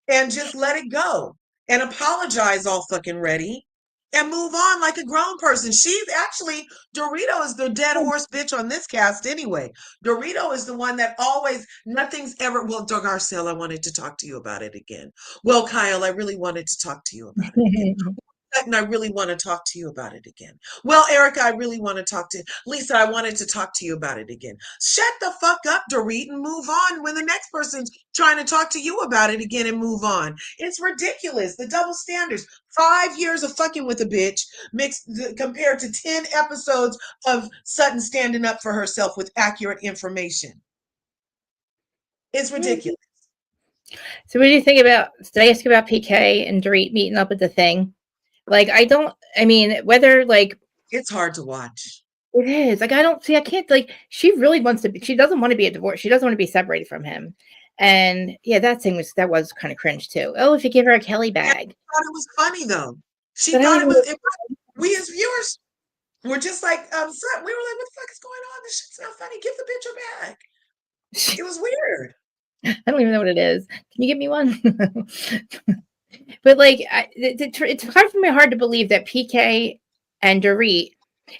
and just let it go and apologize all fucking ready and move on like a grown person. She's actually, Dorito is the dead horse bitch on this cast anyway. Dorito is the one that always, nothing's ever, well, Doug Garcelle, I wanted to talk to you about it again. Well, Kyle, I really wanted to talk to you about it again. And I really want to talk to you about it again. Well, Erica, I really want to talk to Lisa. I wanted to talk to you about it again. Shut the fuck up, Dorit, and move on when the next person's trying to talk to you about it again and move on. It's ridiculous. The double standards. 5 years of fucking with a bitch compared to 10 episodes of Sutton standing up for herself with accurate information. It's ridiculous. So what do you think about? Did I ask you about PK and Dorit meeting up at the thing? Like I mean, whether like it's hard to watch. It is. Like I don't see I can't like she really wants to be she doesn't want to be a divorce. She doesn't want to be separated from him. And yeah, that was kind of cringe too. Oh, if you give her a Kelly bag. She thought it was funny though. She But thought it was we as viewers were just like we were like, what the fuck is going on? This shit's not funny. Give the bitch her bag. It was weird. I don't even know what it is. Can you give me one? But like, it's hard to believe that PK and Dorit,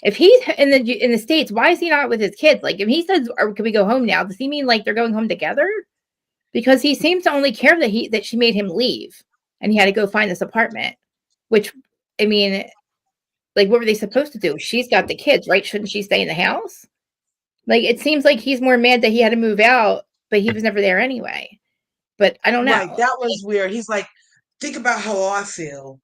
if he's in the States, why is he not with his kids? Like, if he says, "Can we go home now?" Does he mean like they're going home together? Because he seems to only care that she made him leave, and he had to go find this apartment. Which, I mean, like, what were they supposed to do? She's got the kids, right? Shouldn't she stay in the house? Like, it seems like he's more mad that he had to move out, but he was never there anyway. But I don't know. Right, that was weird. He's like, think about how I feel.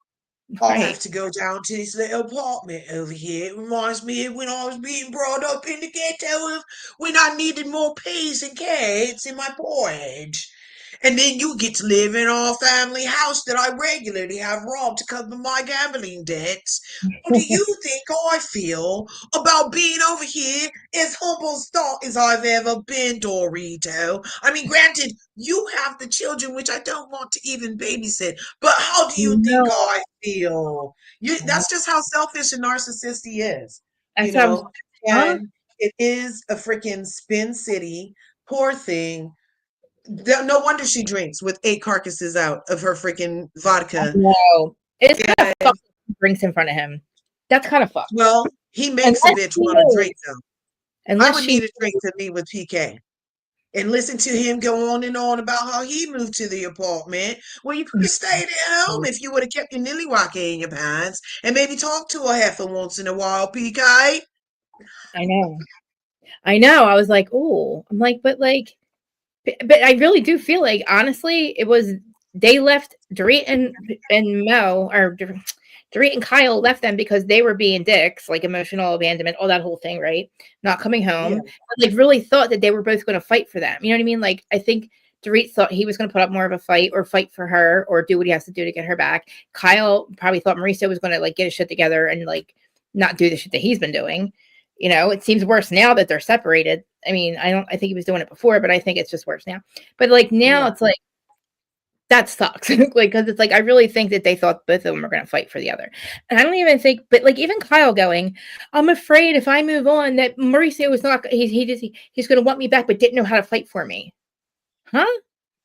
I'll have to go down to this little apartment over here. It reminds me of when I was being brought up in the ghetto, when I needed more peas and carrots in my porridge. And then you get to live in our family house that I regularly have robbed to cover my gambling debts. What do you think I feel about being over here as humble as I've ever been, Dorito? I mean, granted, you have the children, which I don't want to even babysit, but how do you think I feel? That's just how selfish and narcissistic he is, you know? And it is a freaking spin city. Poor thing. No wonder she drinks with 8 carcasses out of her freaking vodka. No, it's kind of fucked. Drinks in front of him. That's kind of fucked. Well, he makes a bitch want to drink though. I would need a drink to meet with PK and listen to him go on and on about how he moved to the apartment. Well, you could have stayed at home if you would have kept your nillywalkie in your pants and maybe talk to a heifer once in a while, PK. I know. I was like, oh, I'm like, but I really do feel like, honestly, they left Dorit and Mo, or Dorit and Kyle left them because they were being dicks, like emotional abandonment, all that whole thing, right? Not coming home. Yeah. Like, really thought that they were both going to fight for them. You know what I mean? Like, I think Dorit thought he was going to put up more of a fight or fight for her or do what he has to do to get her back. Kyle probably thought Mauricio was going to, like, get his shit together and, like, not do the shit that he's been doing. You know, it seems worse now that they're separated. I mean, I think he was doing it before, but I think it's just worse now. But like now Yeah. it's like that sucks. Like, because it's like I really think that they thought both of them were going to fight for the other. And I don't even think, but like even Kyle going, I'm afraid if I move on that Mauricio is not, he's going to want me back, but didn't know how to fight for me. Huh?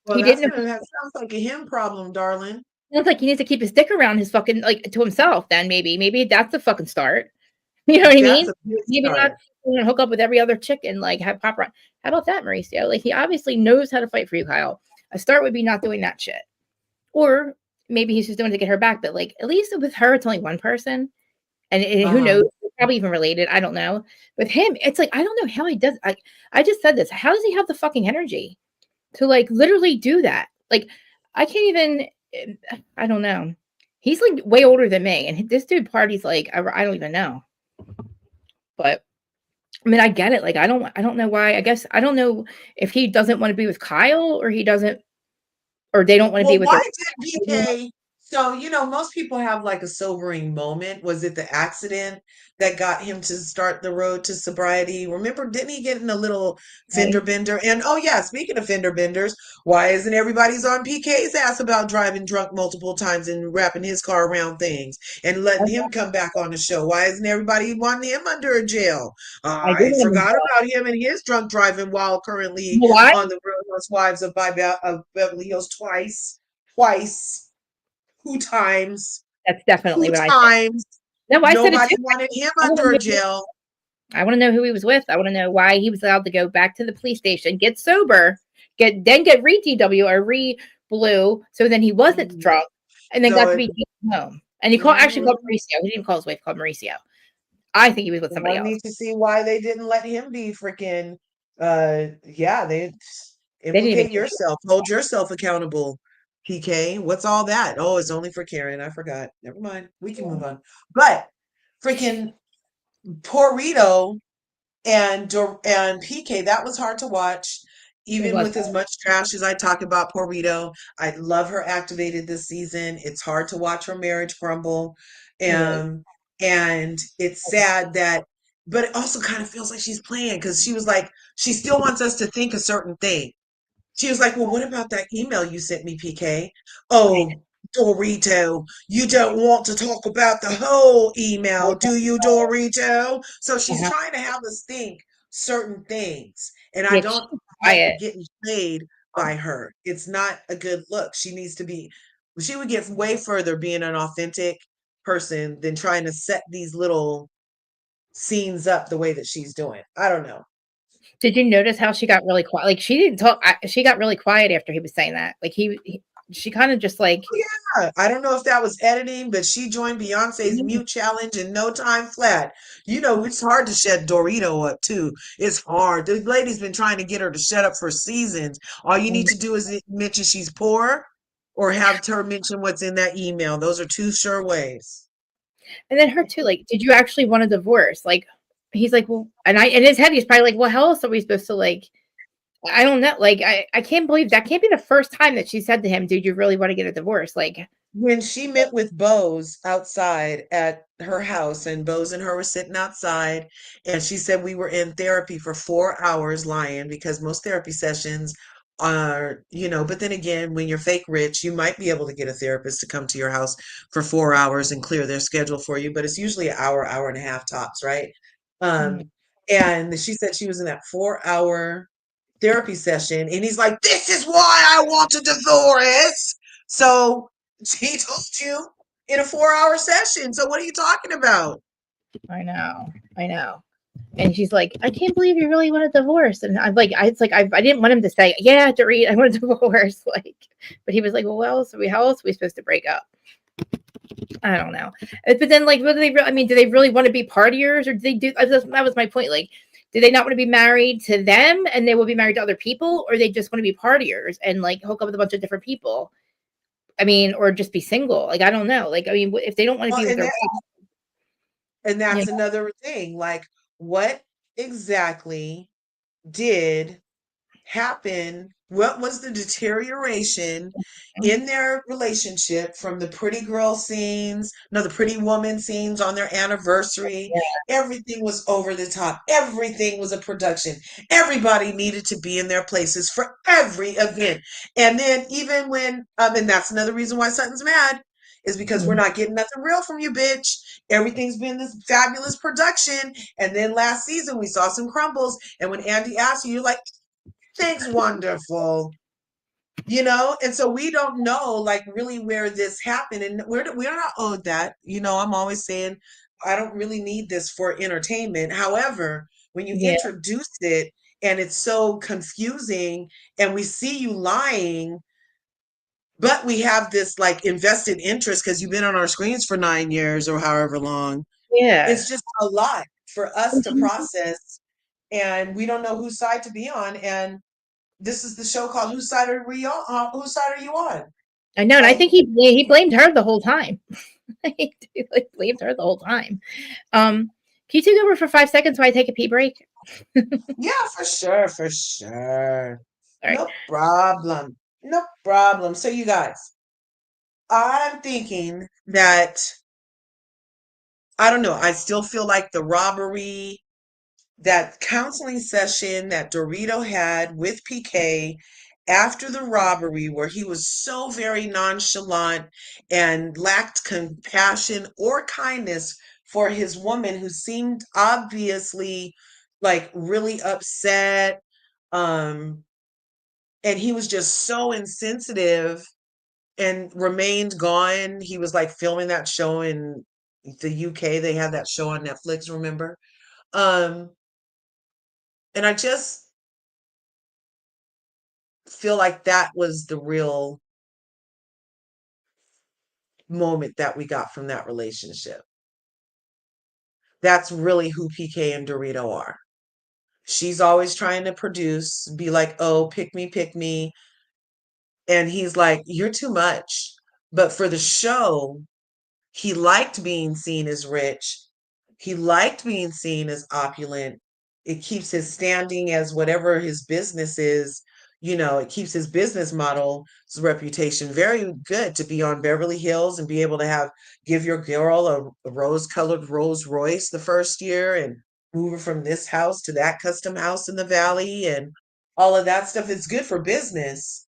Well, He didn't that's know. gonna have sounds like a him problem, darling. Sounds like he needs to keep his dick around his fucking like to himself. Then maybe that's the fucking start. You know what I That's mean? a good Maybe not start. hook up with every other chick and like have pop run. How about that, Mauricio? Like he obviously knows how to fight for you, Kyle. A start would be not doing that shit. Or maybe he's just doing it to get her back. But like at least with her, it's only one person. And who Uh-huh. knows? They're probably even related. I don't know. With him, it's like I don't know how he does. I just said this. How does he have the fucking energy to like literally do that? Like I can't even. I don't know. He's like way older than me, and this dude parties like I don't even know. But I mean, I get it. Like I don't know why. I guess I don't know if he doesn't want to be with Kyle or he doesn't or they don't want to be Well, with why their did PK so, most people have like a sobering moment. Was it the accident that got him to start the road to sobriety? Remember, didn't he get in a little fender okay? bender? And oh yeah, speaking of fender benders, why isn't everybody's on PK's ass about driving drunk multiple times and wrapping his car around things and letting him come back on the show? Why isn't everybody wanting him under a jail? I do I want him forgot about him and his drunk driving while you currently know why? on the Real Housewives of Beverly Hills twice, two times, That's two definitely what I think. times. No, I said it Nobody too. wanted him I want under a to know, jail. I want to know who he was with. I want to know why he was allowed to go back to the police station, get sober, get re DW or re blue, so then he wasn't Mhm. drunk, and then So got to it, be taken home. And he actually called mhm. Mauricio. He didn't call his wife. Called Mauricio. I think he was with Well, somebody I else. need to see why they didn't let him be freaking. Yeah, they They didn't even implicate give yourself, hold yourself accountable. PK, what's all that? Oh, it's only for Karen. I forgot. Never mind. We can move on. But freaking poor Rito and PK, that was hard to watch. it Even was with as much trash as I talk about poor Rito, I love her activated this season. It's hard to watch her marriage crumble. it is. Um, and it's sad that, but it also kind of feels like she's playing because she was like, she still wants us to think a certain thing. She was like, well, what about that email you sent me, PK? I Oh, Dorito, you don't want to talk about the whole email, know. do you, Dorito? So she's Uh-huh. trying to have us think certain things. And I Yeah, don't she's like quiet. getting played by her. It's not a good look. She needs to be, she would get way further being an authentic person than trying to set these little scenes up the way that she's doing. I don't know. Did you notice how she got really quiet? Like she didn't talk. She got really quiet after he was saying that. Like she kind of just like Yeah, I don't know if that was editing, but she joined Beyonce's mute challenge in no time flat. It's hard to shut Dorito up too. It's hard. The lady's been trying to get her to shut up for seasons. All you need to do is mention she's poor or have her mention what's in that email. Those are two sure ways. and then her too. Like, did you actually want a divorce? Like, he's like, well, and in his head, he's probably like, well, how else are we supposed to like? I don't know. Like, I can't believe that can't be the first time that she said to him, "Did you really want to get a divorce?" Like, When she met with Bose outside at her house, and Bose and her were sitting outside, and she said we were in therapy for 4 hours lying because most therapy sessions but then again, when you're fake rich, you might be able to get a therapist to come to your house for 4 hours and clear their schedule for you, but it's usually an hour, hour and a half tops, right? mm, And she said she was in that 4 hour therapy session, and he's like, "This is why I want a divorce." So he told you in a 4 hour session. So what are you talking about? I know. And she's like, I can't believe you really want a divorce. And I'm like, I didn't want him to say, yeah, Dorit, I want a divorce. Like, but he was like, well, how else are we supposed to break up? I don't know. But then, like, what do they? I mean, do they really want to be partiers, or do they do? That was my point. Like, do they not want to be married to them, and they will be married to other people, or they just want to be partiers and like hook up with a bunch of different people? I mean, or just be single. Like, I don't know. Like, I mean, if they don't want to Well, be with and their, you that's know, another thing. Like, what exactly did happened? What was the deterioration in their relationship from the pretty girl scenes, no, the pretty woman scenes on their anniversary? Yeah. Everything was over the top. Everything was a production. Everybody needed to be in their places for every event. And then even when, and that's another reason why Sutton's mad, is because we're Mhm. not getting nothing real from you, bitch. Everything's been this fabulous production. And then last season we saw some crumbles. And when Andy asked you, you're like, thanks, wonderful. And so we don't know like really where this happened, and we're not owed that. I'm always saying I don't really need this for entertainment. However, when you Yeah. introduce it and it's so confusing and we see you lying, but we have this like invested interest because you've been on our screens for 9 years or however long. Yeah. It's just a lot for us to process, and we don't know whose side to be on. And this is the show called "Whose Side Are We On?" Whose side are you on? I know, and I Like, think he blamed her the whole time. He like blamed her the whole time. Can you take over for 5 seconds while I take a pee break? yeah, for sure, for sure. All right. No problem. No problem. So, you guys, I'm thinking that, I don't know, I still feel like the robbery, that counseling session that Dorito had with PK after the robbery, where he was so very nonchalant and lacked compassion or kindness for his woman who seemed obviously like really upset. Um, and he was just so insensitive and remained gone. He was like filming that show in the UK. They had that show on Netflix, remember? Um, and I just feel like that was the real moment that we got from that relationship. That's really who PK and Dorito are. She's always trying to produce, be like, oh, pick me, pick me. And he's like, you're too much. But for the show, he liked being seen as rich. He liked being seen as opulent. It keeps his standing as whatever his business is, it keeps his business model's reputation very good to be on Beverly Hills and be able to give your girl a rose-colored Rolls Royce the first year and move her from this house to that custom house in the valley and all of that stuff. It's good for business,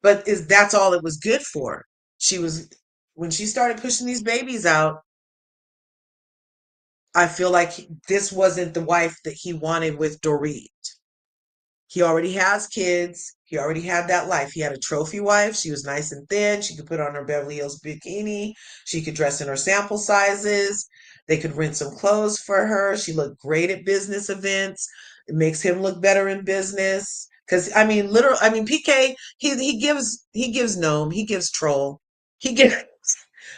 but that's all it was good for. She was When she started pushing these babies out, I feel like this wasn't the wife that he wanted with Dorit. He already has kids. He already had that life. He had a trophy wife. She was nice and thin. She could put on her Beverly Hills bikini. She could dress in her sample sizes. They could rent some clothes for her. She looked great at business events. It makes him look better in business. Because PK, he gives gnome, he gives troll, he gives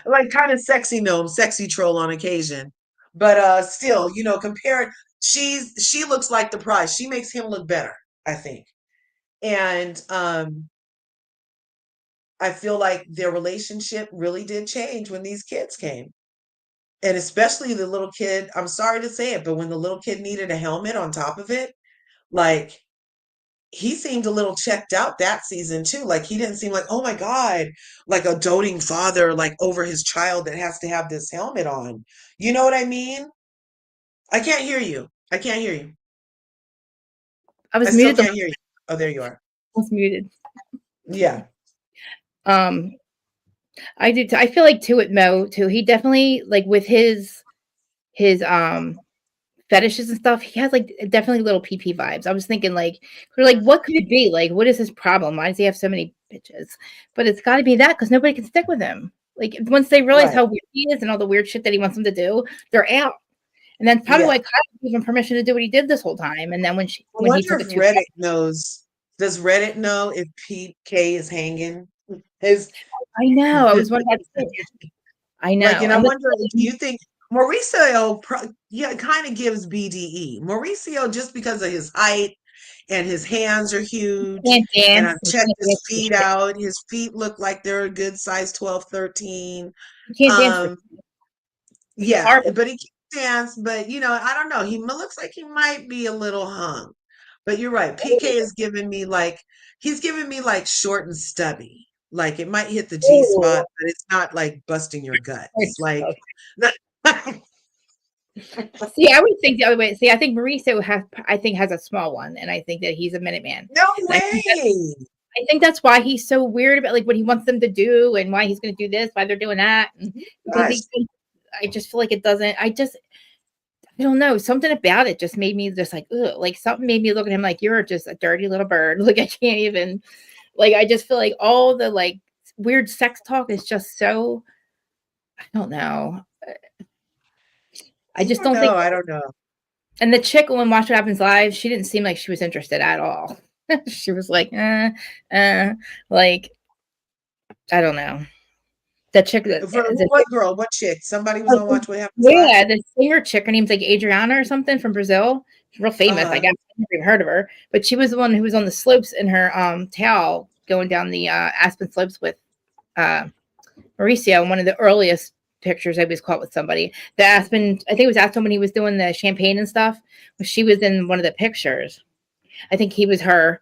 like kind of sexy gnome, sexy troll on occasion. But still, compared, she looks like the prize. She makes him look better, I think. And I feel like their relationship really did change when these kids came. And especially the little kid, I'm sorry to say it, but when the little kid needed a helmet on top of it, like he seemed a little checked out that season too. Like he didn't seem like, oh my God, like a doting father, like over his child that has to have this helmet on. You know what I mean? I can't hear you. I can't hear you. I I was still muted. can't hear you. Oh, there you are. Was muted. Yeah. Um, I did. I feel like too with Mo too. He definitely like with his fetishes and stuff. He has like definitely little PP vibes. I was thinking like, we're like, what could it be? Like, what is his problem? Why does he have so many bitches? But it's got to be that because nobody can stick with him. Like once they realize Right. how weird he is and all the weird shit that he wants them to do, they're out. And then probably Yeah. why Kyle gave him permission to do what he did this whole time. And then I when he wonder took if it too Reddit knows. Does Reddit know if PK is hanging? His I know. I was wondering that too. I Like, know. and I And wonder, do you think Mauricio, yeah, kind of gives BDE. Mauricio, just because of his height and his hands are he huge, can't and dance. I've He checked can't his dance for feet shit. out. His feet look like they're a good size 12, 13. He can't dance for Um, shit. yeah, Horrible. but he can dance, but I don't know. He looks like he might be a little hung. But you're right. PK is giving me like he's giving me like short and stubby. Like it might hit the G Oh, spot, but it's not like busting your guts. Like see, I would think the other way. See, I think Mauricio has a small one, and I think that he's a Minuteman. no And way. I think that's why he's so weird about like what he wants them to do and why he's going to do this, why they're doing that, and because Gosh. I just feel like it doesn't. I don't know. Something about it just made me just like, ugh, like something made me look at him like you're just a dirty little bird. Like I can't even. Like I just feel like all the like weird sex talk is just so. I don't know. I I just don't don't think. know. I don't know. And the chick when Watch What Happens Live, she didn't seem like she was interested at all. She was like, like I don't know. The chick that For what girl? What chick? Somebody was on Watch What Happens Live? yeah, the singer chick, her name's like Adriana or something from Brazil. She's real famous, I Uh-huh. guess. I've never even heard of her. But she was the one who was on the slopes in her towel going down the Aspen slopes with uh Mauricio in one of the earliest pictures I was caught with somebody. The Aspen, I think it was Aspen when he was doing the champagne and stuff. She was in one of the pictures. I think he was her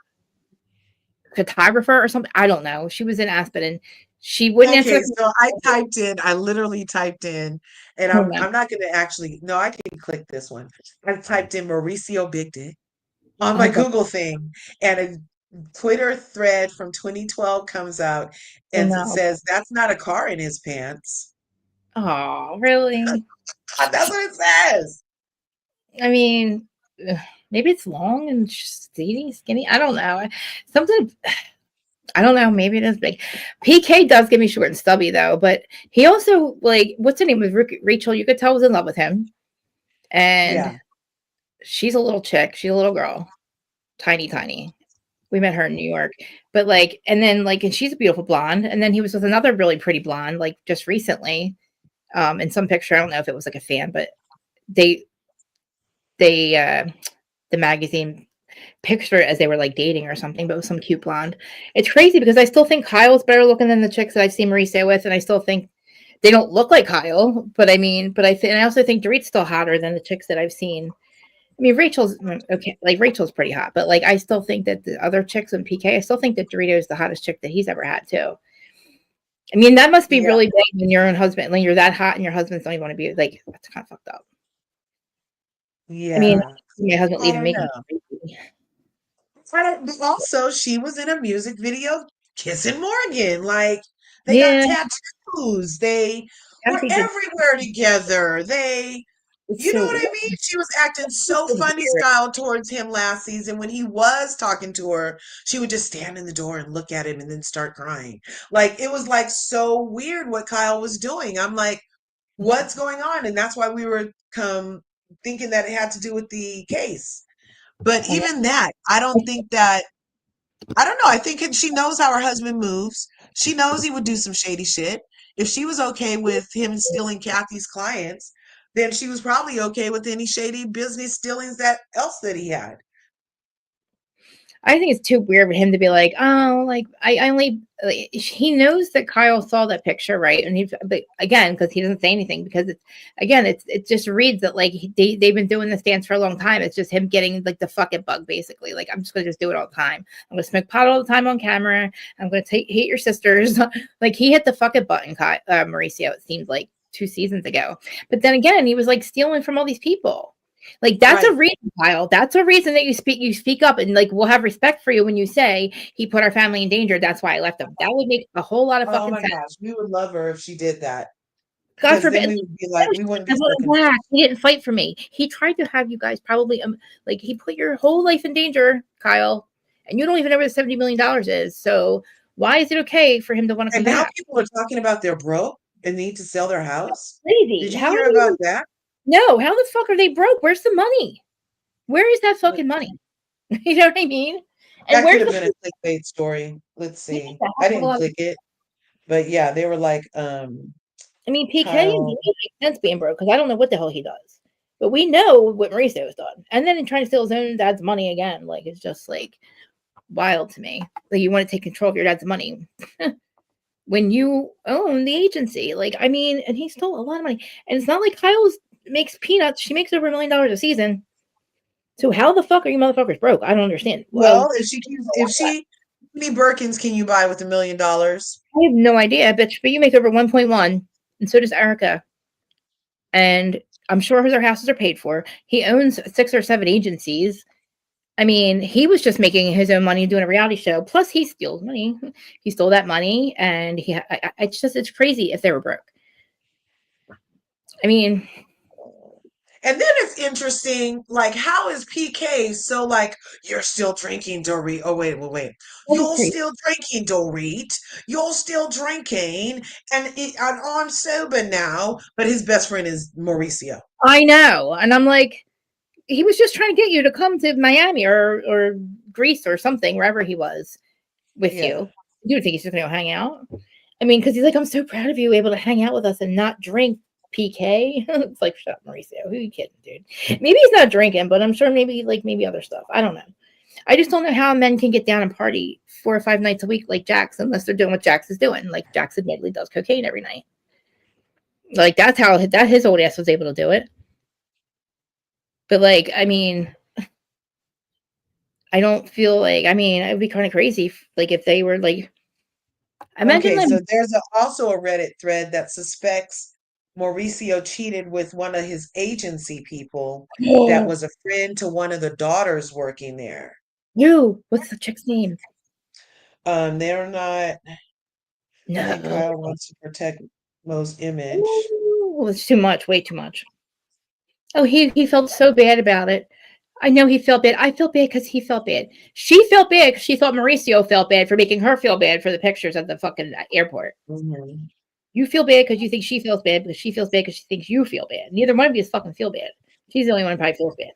photographer or something. I don't know. She was in Aspen and she wouldn't answer Okay, the so I literally typed in, and question. I'm not gonna actually no, I can click this one. I typed in Mauricio Big Dick on my Oh, God. Google thing, and a Twitter thread from 2012 comes out Oh, and it no. says, "That's not a car in his pants." Oh, really? That's what it says. I mean, maybe it's long and skinny. I don't know. Something, I don't know. Maybe it is big. PK does give me short and stubby though, but he also like what's her name was Rachel. You could tell was in love with him, Yeah. and she's a little chick. She's a little girl, tiny, tiny. We met her in New York, but like, and then like, and she's a beautiful blonde. And then he was with another really pretty blonde, like just recently, in some picture. I don't know if it was like a fan, but they they the magazine picture it as they were like dating or something, but with some cute blonde. It's crazy because I still think Kyle's better looking than the chicks that I've seen Mauricio with, and I still think they don't look like Kyle. But I mean, and I also think Dorit's still hotter than the chicks that I've seen. I mean, Rachel's okay, like Rachel's pretty hot, but like I still think that the other chicks in PK, I still think that Dorito is the hottest chick that he's ever had too. I mean, that must be Yeah. really big when your own husband, when you're that hot and your husband's don't even want to be like, that's kind of fucked up. I mean, Yeah. my husband I leaving don't me. know. But also, she was in a music video kissing Morgan. Like they got Yeah, tattoos. They gotta were be just everywhere together. it's You know so what I mean? She was acting so funny weird. style towards him last season. When he was talking to her, she would just stand in the door and look at him and then start crying. Like it was like so weird what Kyle was doing. I'm like, what's going on? And that's why we were thinking that it had to do with the case. But I even that, I don't think that I don't know. I think she knows how her husband moves. She knows he would do some shady shit. If she was okay with him stealing Kathy's clients, then she was probably okay with any shady business stealings that else that he had. I think it's too weird for him to be like, oh, like I only like, he knows that Kyle saw that picture, right? And he, but again, because he doesn't say anything, because it's again, it just reads that like they've been doing this dance for a long time. It's just him getting like the fucking bug, basically. Like I'm just gonna just do it all the time. I'm gonna smoke pot all the time on camera. I'm gonna hate your sisters. Like he hit the fucking button, Mauricio. It seems like 2 seasons ago, but then again, he was like stealing from all these people. Like that's a Right. reason, Kyle. That's a reason that you speak up and like we'll have respect for you when you say he put our family in danger. That's why I left him. That would make a whole lot of Oh fucking my sense. gosh. We would love her if she did that. God Because then forbid. we would be like, we wouldn't I be so want him back. He didn't fight for me. He tried to have you guys probably like he put your whole life in danger, Kyle, and you don't even know where the $70 million is. So why is it okay for him to want to come and now back? people are talking about they're broke and need to sell their house. Crazy. Did you How are hear they about even? that? No. How the fuck are they broke? Where's the money? Where is that fucking money? You know what I mean? And That could where's have the been a clickbait story. Let's he see. makes a I heck of a didn't lot of click it, but yeah, they were like, I mean, PK and Kyle. Dorit makes sense being broke because I don't know what the hell he does. But we know what Mauricio has done. And then in trying to steal his own dad's money again, like it's just like wild to me. Like you want to take control of your dad's money when you own the agency. Like, I mean, and he stole a lot of money. And it's not like Kyle's makes peanuts. She makes over $1 million a season. So how the fuck are you motherfuckers broke? I don't understand. Well, Well, if she, how many Birkins can you buy with $1 million? I have no idea, bitch, but you make over 1.1, and so does Erica. And I'm sure their houses are paid for. He owns 6 or 7 agencies. I mean, he was just making his own money doing a reality show. Plus, he steals money. He stole that money, and it's crazy if they were broke. I mean, And then it's interesting, like, how is PK so like, you're still drinking, Dorit? Oh, wait. that is You're crazy. still drinking, Dorit. You're still drinking, and I'm sober now. But his best friend is Mauricio. I know, and I'm like, he was just trying to get you to come to Miami or Greece or something, wherever he was with Yeah. you. You would think he's just going to hang out. I mean, because he's like, I'm so proud of you, able to hang out with us and not drink. PK, it's like, shut up, Mauricio. Who are you kidding, dude? Maybe he's not drinking, but I'm sure maybe other stuff. I don't know. I just don't know how men can get down and party 4 or 5 nights a week like Jax, unless they're doing what Jax is doing. Like Jax admittedly does cocaine every night. Like that's how his old ass was able to do it. But like, I mean, I don't feel like. I mean, it would be kind of crazy if they were like. Imagine Okay, so them. there's also a Reddit thread that suspects Mauricio cheated with one of his agency people that Oh, was a friend to one of the daughters working there. you. What's the chick's name? They're not. I think No. Kyle wants to protect Mo's image. Ooh, it's too much. Way too much. Oh, he felt so bad about it. I know he felt bad. I felt bad because he felt bad. She felt bad because she thought Mauricio felt bad for making her feel bad for the pictures at the fucking airport. Mhm. You feel bad because you think she feels bad because she feels bad because she thinks you feel bad. Neither one of you fucking feel bad. She's the only one who probably feels bad.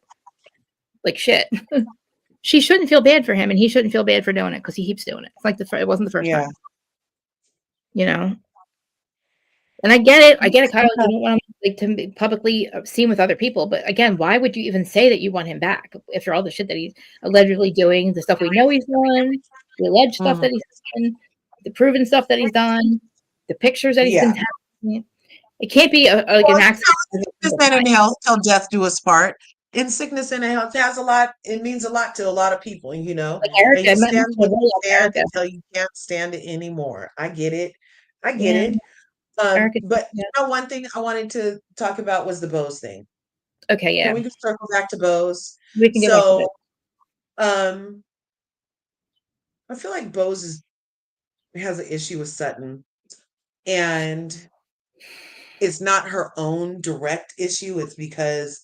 Like shit. She shouldn't feel bad for him, and he shouldn't feel bad for doing it because he keeps doing it. It's like it wasn't the first Yeah. time, you know. And I get it. I get it, Kyle. You don't want him to be publicly seen with other people, but again, why would you even say that you want him back after all the shit that he's allegedly doing, the stuff we know he's done, the alleged stuff Mhm. that he's done, the proven stuff that he's done, the pictures that he's Yeah. been tagging? It can't be like Well, an accident every sickness single and time. in health till death do us part. In sickness and in health has a lot. It means a lot to a lot of people, Like and Erica, I you met stand what you really like stand Erica. until you can't stand it anymore. I get it. I get Yeah, it. Erica. But Yeah. one thing I wanted to talk about was the Bose thing. Okay, Can yeah, we just circle back to Bose? we can get back to So, this. um, I feel like has an issue with Sutton, and it's not her own direct issue. It's because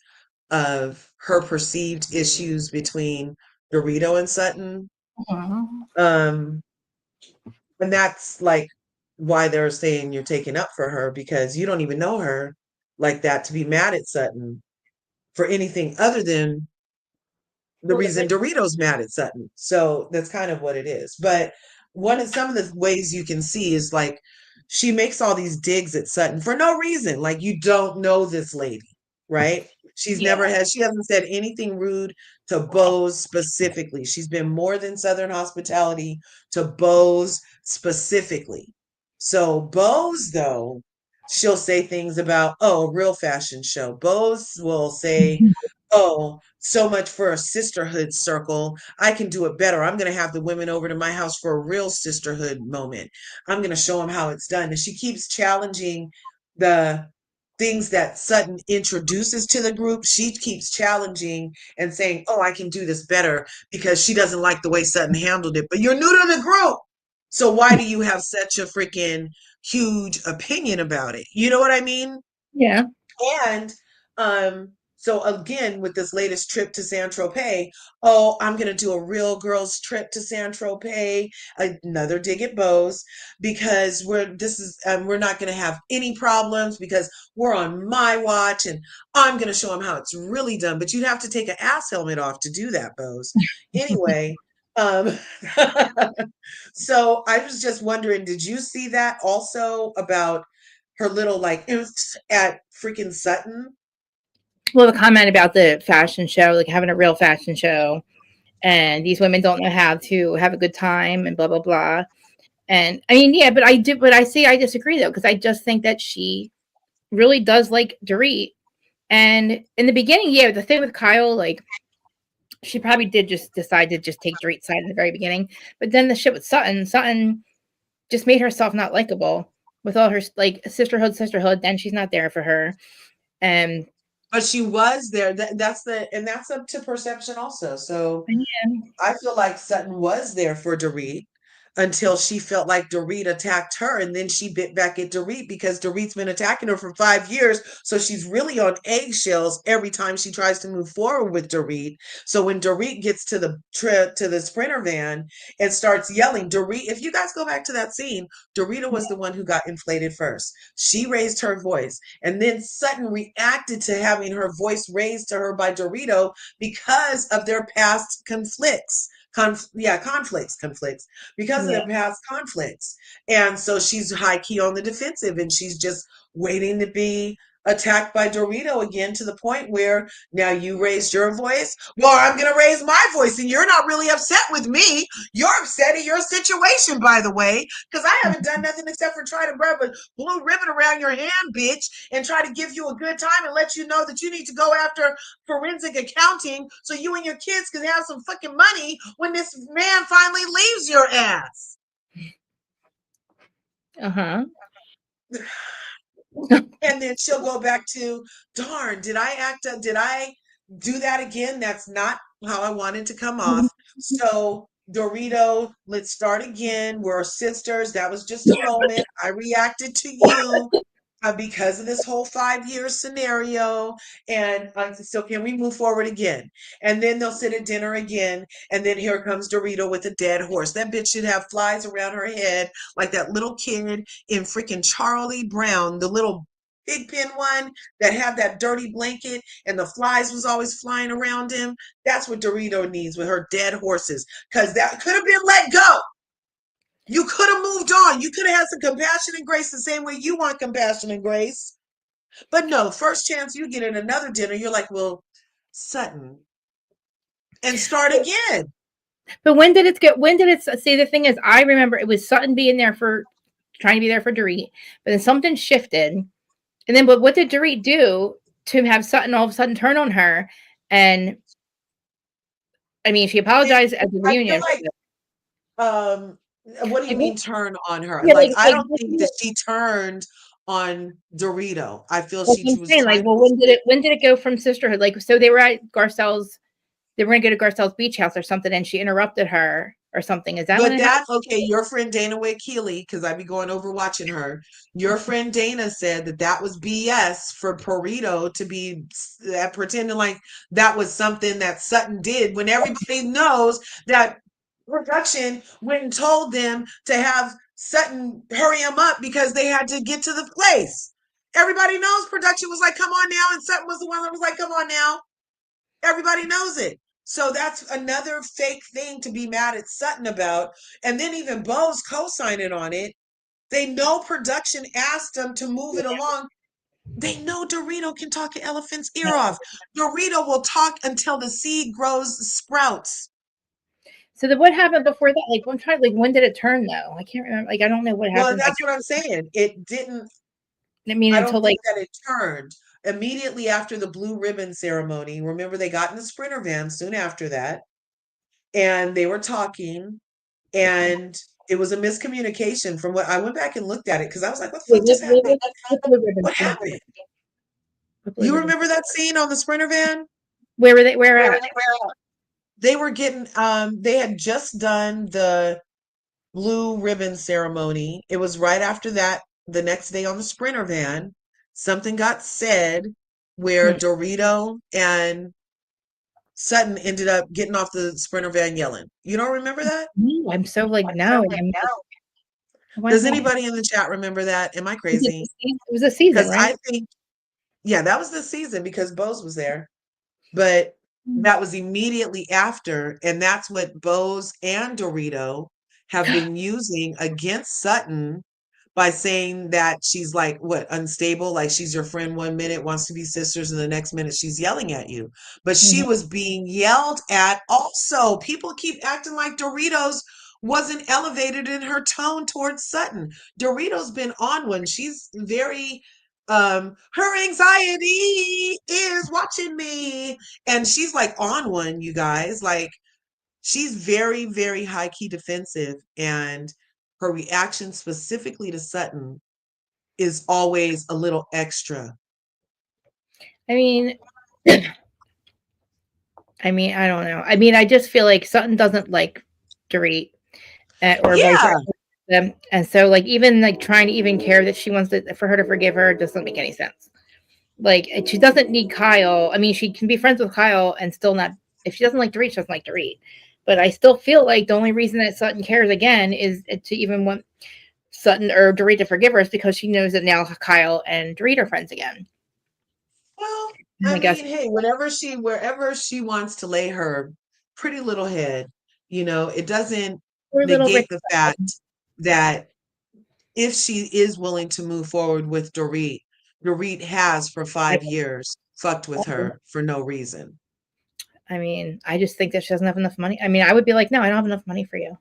of her perceived issues between Dorito and Sutton. Mhm. Um, and that's like why they're saying you're taking up for her because you don't even know her like that to be mad at Sutton for anything other than the Well, the reason rich. Dorito's mad at Sutton. So that's kind of what it is. But some of the ways you can see is like she makes all these digs at Sutton for no reason. Like you don't know this lady, right? Yeah. She hasn't said anything rude to Bose specifically. She's been more than Southern hospitality to Bose specifically. So Bose though, she'll say things about, oh, a real fashion show. Bose will say, oh, so much for a sisterhood circle. I can do it better. I'm going to have the women over to my house for a real sisterhood moment. I'm going to show them how it's done. And she keeps challenging the things that Sutton introduces to the group. She keeps challenging and saying, oh, I can do this better because she doesn't like the way Sutton handled it. But you're new to the group. So why do you have such a freaking huge opinion about it? You know what I mean? Yeah. And so again, with this latest trip to San Tropez, oh, I'm gonna do a real girls trip to San Tropez, another dig at Bose, because we're not gonna have any problems because we're on my watch and I'm gonna show them how it's really done. But you'd have to take an ass helmet off to do that, Bose. Anyway, um, so I was just wondering, did you see that also about her little like oops at freaking Sutton? Well, the comment about the fashion show, like having a real fashion show, and these women don't know how to have a good time, and blah blah blah. And I mean, yeah, I disagree though, because I just think that she really does like Dorit. And in the beginning, yeah, the thing with Kyle, like she probably did just decide to just take Dorit's side at the very beginning. But then the shit with Sutton just made herself not likable with all her like sisterhood. Then she's not there for her, and But she was there. And that's up to perception also. So I feel like Sutton was there for Dorit until she felt like Dorit attacked her, and then she bit back at Dorit because Dorit's been attacking her for 5 years. So she's really on eggshells every time she tries to move forward with Dorit. So when Dorit gets to the sprinter van and starts yelling, Dorit, if you guys go back to that scene, Dorita was the one who got inflated first. She raised her voice, and then Sutton reacted to having her voice raised to her by Dorito because of their past conflicts. Conflicts because of yeah, their past conflicts. And so she's high key on the defensive, and she's just waiting to be attacked by Dorito again, to the point where now you raised your voice. Well, I'm going to raise my voice, and you're not really upset with me. You're upset at your situation, by the way, because I haven't done nothing except for try to grab a blue ribbon around your hand, bitch, and try to give you a good time and let you know that you need to go after forensic accounting so you and your kids can have some fucking money when this man finally leaves your ass. uh-huh. And then she'll go back to, darn, did I do that again? That's not how I wanted to come off. So Dorito, let's start again. We're sisters. That was just a moment. I reacted to you because of this whole 5 year scenario. And so can we move forward again? And then they'll sit at dinner again. And then here comes Dorito with a dead horse. That bitch should have flies around her head like that little kid in freaking Charlie Brown, the little pigpen one that had that dirty blanket and the flies was always flying around him. That's what Dorito needs with her dead horses, because that could have been let go. You could have moved on. You could have had some compassion and grace the same way you want compassion and grace. But no, first chance you get in another dinner, you're like, well, Sutton, and start again. But when did it get? When did it? See, the thing is, I remember it was Sutton being there for trying to be there for Dorit, but then something shifted, and then but what did Dorit do to have Sutton all of a sudden turn on her? And I mean, she apologized at the I feel reunion. like, um, what do you Like, mean turn on her? yeah, Like, I don't think that she turned on Dorito. I feel like she I'm was saying, trying like, well, to stick. when did it go from sisterhood? Like, so they were at Garcelle's, they were gonna go to Garcelle's beach house or something, and she interrupted her or something. Is that when But it happened? that, okay, your friend Dana Way Keeley, because I be going over watching her. Your friend Dana said that that was BS for Burrito to be pretending like that was something that Sutton did when everybody knows that production went and told them to have Sutton hurry him up because they had to get to the place. Everybody knows production was like, come on now, and Sutton was the one that was like, come on now. Everybody knows it. So that's another fake thing to be mad at Sutton about. And then even Bo's co-signing on it. They know production asked them to move it along. They know Dorito can talk an elephant's ear off. Dorito will talk until the seed grows sprouts. So then what happened before that? Like, I'm trying. Like, when did it turn though? I can't remember. Like, I don't know what Well, and happened. Like, that's what I'm saying. It didn't, I mean, I until don't like think that it turned immediately after the blue ribbon ceremony. Remember, they got in the sprinter van soon after that, and they were talking. And it was a miscommunication from what I went back and looked at it, because I was like, what the wait, fuck just happened? what blue ribbon? What happened? What blue You ribbon? remember that scene on the Sprinter van? Where were they? Where Where at? they were getting they had just done the blue ribbon ceremony. It was right after that, the next day on the Sprinter van. Something got said where Hmm. Dorito and Sutton ended up getting off the Sprinter van yelling. You don't remember that? No, I'm so like no. I'm like, what Does happened? anybody in the chat remember that? Am I crazy? It was a season, Because right? I think, yeah, that was the season because Bose was there. But Hmm. that was immediately after, and that's what Bose and Dorito have been using against Sutton by saying that she's like what, unstable, like she's your friend 1 minute, wants to be sisters, and the next minute she's yelling at you. But she Mhm. was being yelled at also. People keep acting like Doritos wasn't elevated in her tone towards Sutton. Dorito's been on one. She's very her anxiety is watching me. And she's like on one, you guys. Like she's very, very high key defensive. And her reaction specifically to Sutton is always a little extra. I mean, I don't know. I mean, I just feel like Sutton doesn't like Dorit, or vice Yeah. versa. And so, like, even like trying to even care that she wants to, for her to forgive her doesn't make any sense. Like, she doesn't need Kyle. I mean, she can be friends with Kyle and still not. If she doesn't like Dorit, she doesn't like Dorit. But I still feel like the only reason that Sutton cares again is to even want Sutton or Dorit to forgive her is because she knows that now Kyle and Dorit are friends again. Well, And I I guess mean, hey, wherever she wants to lay her pretty little head, it doesn't poor little Rick. negate the fact that if she is willing to move forward with Dorit, Dorit has for 5 years fucked with her for no reason. I mean, I just think that she doesn't have enough money. I mean, I would be like, no, I don't have enough money for you.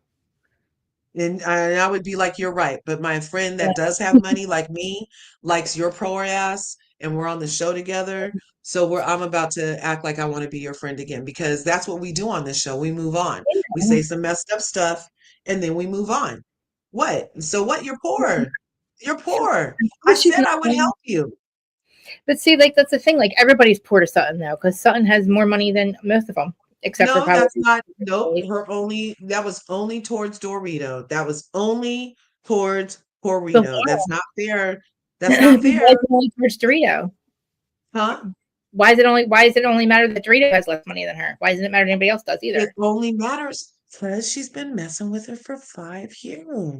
And I would be like, you're right. But my friend that does have money, like me, likes your poor ass, and we're on the show together. So I'm about to act like I want to be your friend again because that's what we do on this show. We move on. We say some messed up stuff, and then we move on. What? So what? You're poor. You're poor. I She's said not. I would help you. But see, like that's the thing. Like everybody's poor to Sutton now because Sutton has more money than most of them, except for No, probably. that's not. Nope. That was only towards Dorito. That was only towards But Dorito. That's not fair. That's why not is fair. it only towards Dorito? Huh? Why is it only? Why does it only matter that Dorito has less money than her? Why doesn't it matter anybody else does It either? only matters because she's been messing with her for 5 years. Hmm.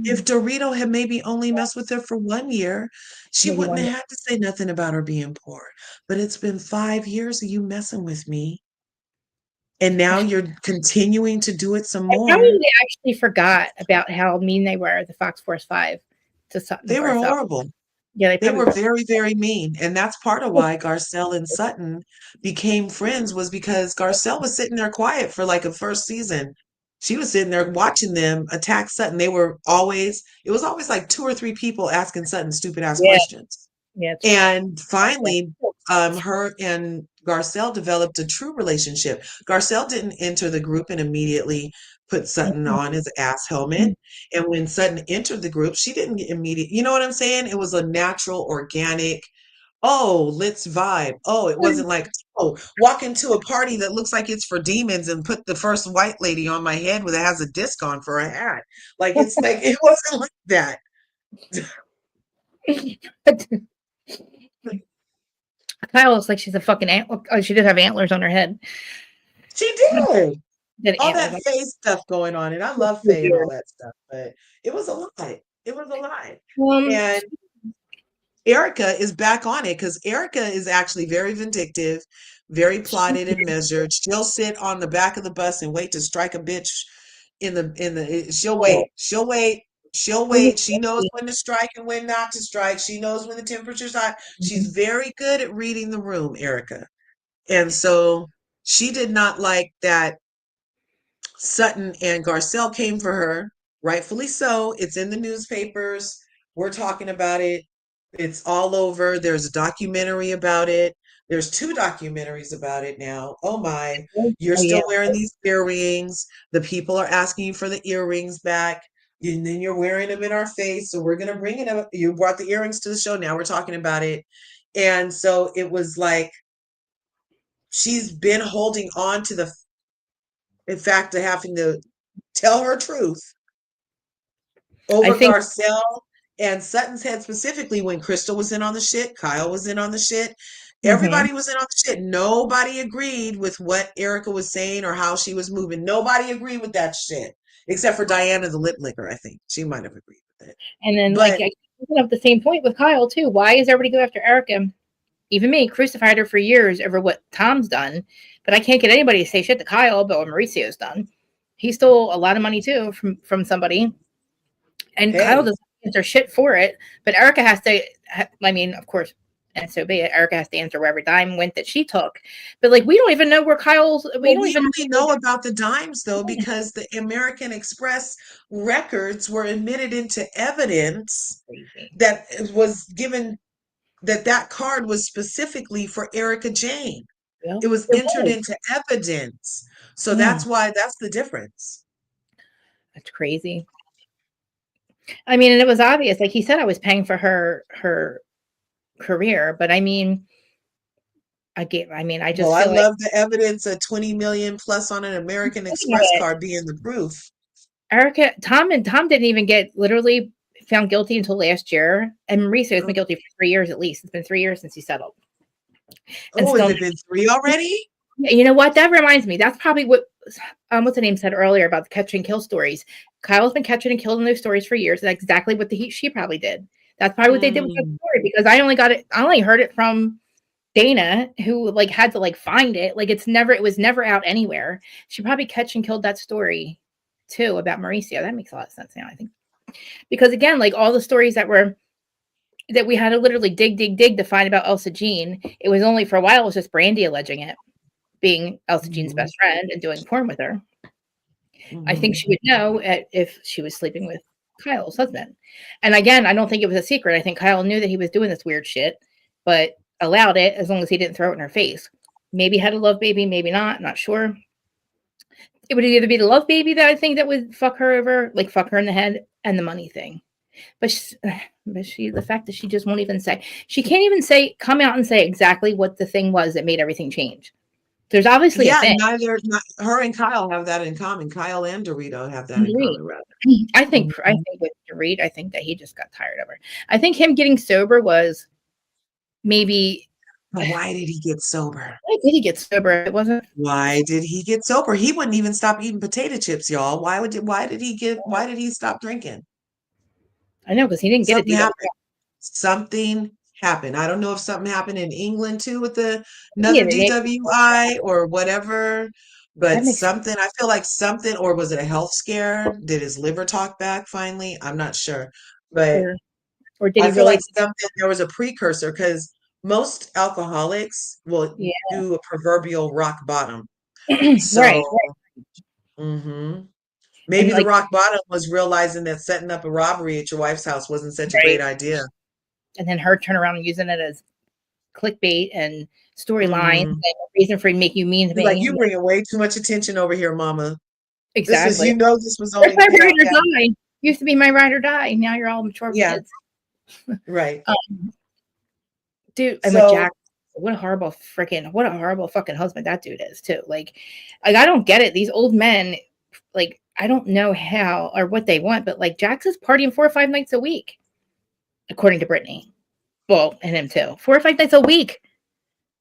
If Dorito had maybe only messed with her for 1 year, she Maybe wouldn't one. have had to say nothing about her being poor. But it's been 5 years of you messing with me, and now you're continuing to do it some I probably more. actually forgot about how mean they were, the Fox Force 5 to Sutton and They were Garcelle. horrible. Yeah, they They probably were were. very, very mean. And that's part of why Garcelle and Sutton became friends was because Garcelle was sitting there quiet for like a first season. She was sitting there watching them attack Sutton. It was always like two or three people asking Sutton stupid ass Yeah, questions. yeah, it's And yeah. finally, her and Garcelle developed a true relationship. Garcelle didn't enter the group and immediately put Sutton on his ass helmet. And when Sutton entered the group, she didn't get immediate, you know what I'm saying? It was a natural, organic, oh, let's vibe. Oh, it wasn't like, oh, walk into a party that looks like it's for demons and put the first white lady on my head with it has a disc on for a hat. Like it wasn't like that. Kyle looks like she's a fucking ant. Oh, she did have antlers on her head. She did. Did All antlers that on Faye stuff going on, and I love her Faye and beard. all that stuff, but it was a lot. It was a lot. Um, And Erica is back on it because Erica is actually very vindictive, very plotted and measured. She'll sit on the back of the bus and wait to strike a bitch she'll wait. She'll wait. She'll wait. She knows when to strike and when not to strike. She knows when the temperature's hot. She's very good at reading the room, Erica. And so she did not like that Sutton and Garcelle came for her, rightfully so. It's in the newspapers. We're talking about it. It's all over. There's a documentary about it. There's two documentaries about it now. Oh my, you're oh yeah, still wearing these earrings. The people are asking you for the earrings back. And then you're wearing them in our face. So we're going to bring it up. You brought the earrings to the show. Now we're talking about it. And so it was like she's been holding on to the in fact of having to tell her truth I over think. Garcelle and Sutton's head specifically when Crystal was in on the shit, Kyle was in on the shit, Hmm. everybody was in on the shit. Nobody agreed with what Erica was saying or how she was moving. Nobody agreed with that shit. Except for Diana the lip licker, I think. She might have agreed with it. And then, like, But I bring up the same point with Kyle too. Why is everybody go after Erica? Even me crucified her for years over what Tom's done, but I can't get anybody to say shit to Kyle about what Mauricio's done. He stole a lot of money too from somebody, and Kyle hey, doesn't answer shit for it. But Erica has to. I mean, of course, and so be it. Erica has to answer where every dime went that she took. But like, we don't even know where Kyle's. We well, don't we even. only know about the dimes though because the American Express records were admitted into evidence Crazy. that was given. that card was specifically for Erica Jane. Yeah, It was it entered was. into evidence. So Yeah, that's why that's the difference. that's crazy. I mean, and it was obvious. Like he said, I was paying for her career, but I mean, I Well, just I feel like love the evidence of 20 million plus on an American looking at Express it, card being the proof. Erica, Tom didn't even get literally found guilty until last year, and Mauricio has Oh, been guilty for 3 years at least. It's been 3 years since he settled, and oh, has still, it been three already? you know what? That reminds me. That's probably what what's the name said earlier about the catch and kill stories. Kyle's been catching and killing those stories for years. That's exactly what she probably did. That's probably what they did with that Mm. story because I only heard it from Dana, who like had to like find it. Like it was never out anywhere. She probably catch and killed that story too about Mauricio. That makes a lot of sense now, I think. Because again, like all the stories that we had to literally dig to find about Elsa Jean, it was only for a while, it was just Brandy alleging it, being Elsa Jean's Mhm, best friend and doing porn with her. I think mhm. she would know if she was sleeping with Kyle's husband. And again, I don't think it was a secret. I think Kyle knew that he was doing this weird shit, but allowed it as long as he didn't throw it in her face. Maybe had a love baby, maybe not. I'm not sure. It would either be the love baby that I think that would fuck her over, like fuck her in the head, and the money thing. But the fact that she just won't even say, she can't even come out and say exactly what the thing was that made everything change. There's obviously a Yeah, thing. her and Kyle have that in common. Kyle and Dorito have that in Dorit. common, rather. I Mhm. think with Dorit, I think that he just got tired of her. I think him getting sober was maybe. But why did he get sober? Why did he get sober? It wasn't. Why did he get sober? He wouldn't even stop eating potato chips, y'all. Why did he stop drinking? I know because he didn't get it. Something He happened. Something happened. I don't know if something happened in England too with yeah, another DWI or whatever, that but makes something, I feel like something, or was it a health scare? Did his liver talk back finally? I'm not sure. But or did I he feel like really? there was a precursor because most alcoholics will Yeah, do a proverbial rock bottom. right, So, right, mhm. and Maybe the like rock bottom was realizing that setting up a robbery at your wife's house wasn't such a great right, idea. and then her turn around and using it as clickbait and storylines Mhm. and reason for make you mean to He's like, me. "You bringing way too much attention over here, mama. Exactly. This was Where's only to my get ride out or that." die? Used to be my ride or die. Now you're all mature with Yeah, kids. right. Um, dude, and with So, Jack, what a horrible fucking husband that dude is too. Like I don't get it. These old men, like I don't know how or what they want, but like Jack's is partying 4 or 5 nights a week, according to Brittany. Well, and him too. 4 or 5 nights a week.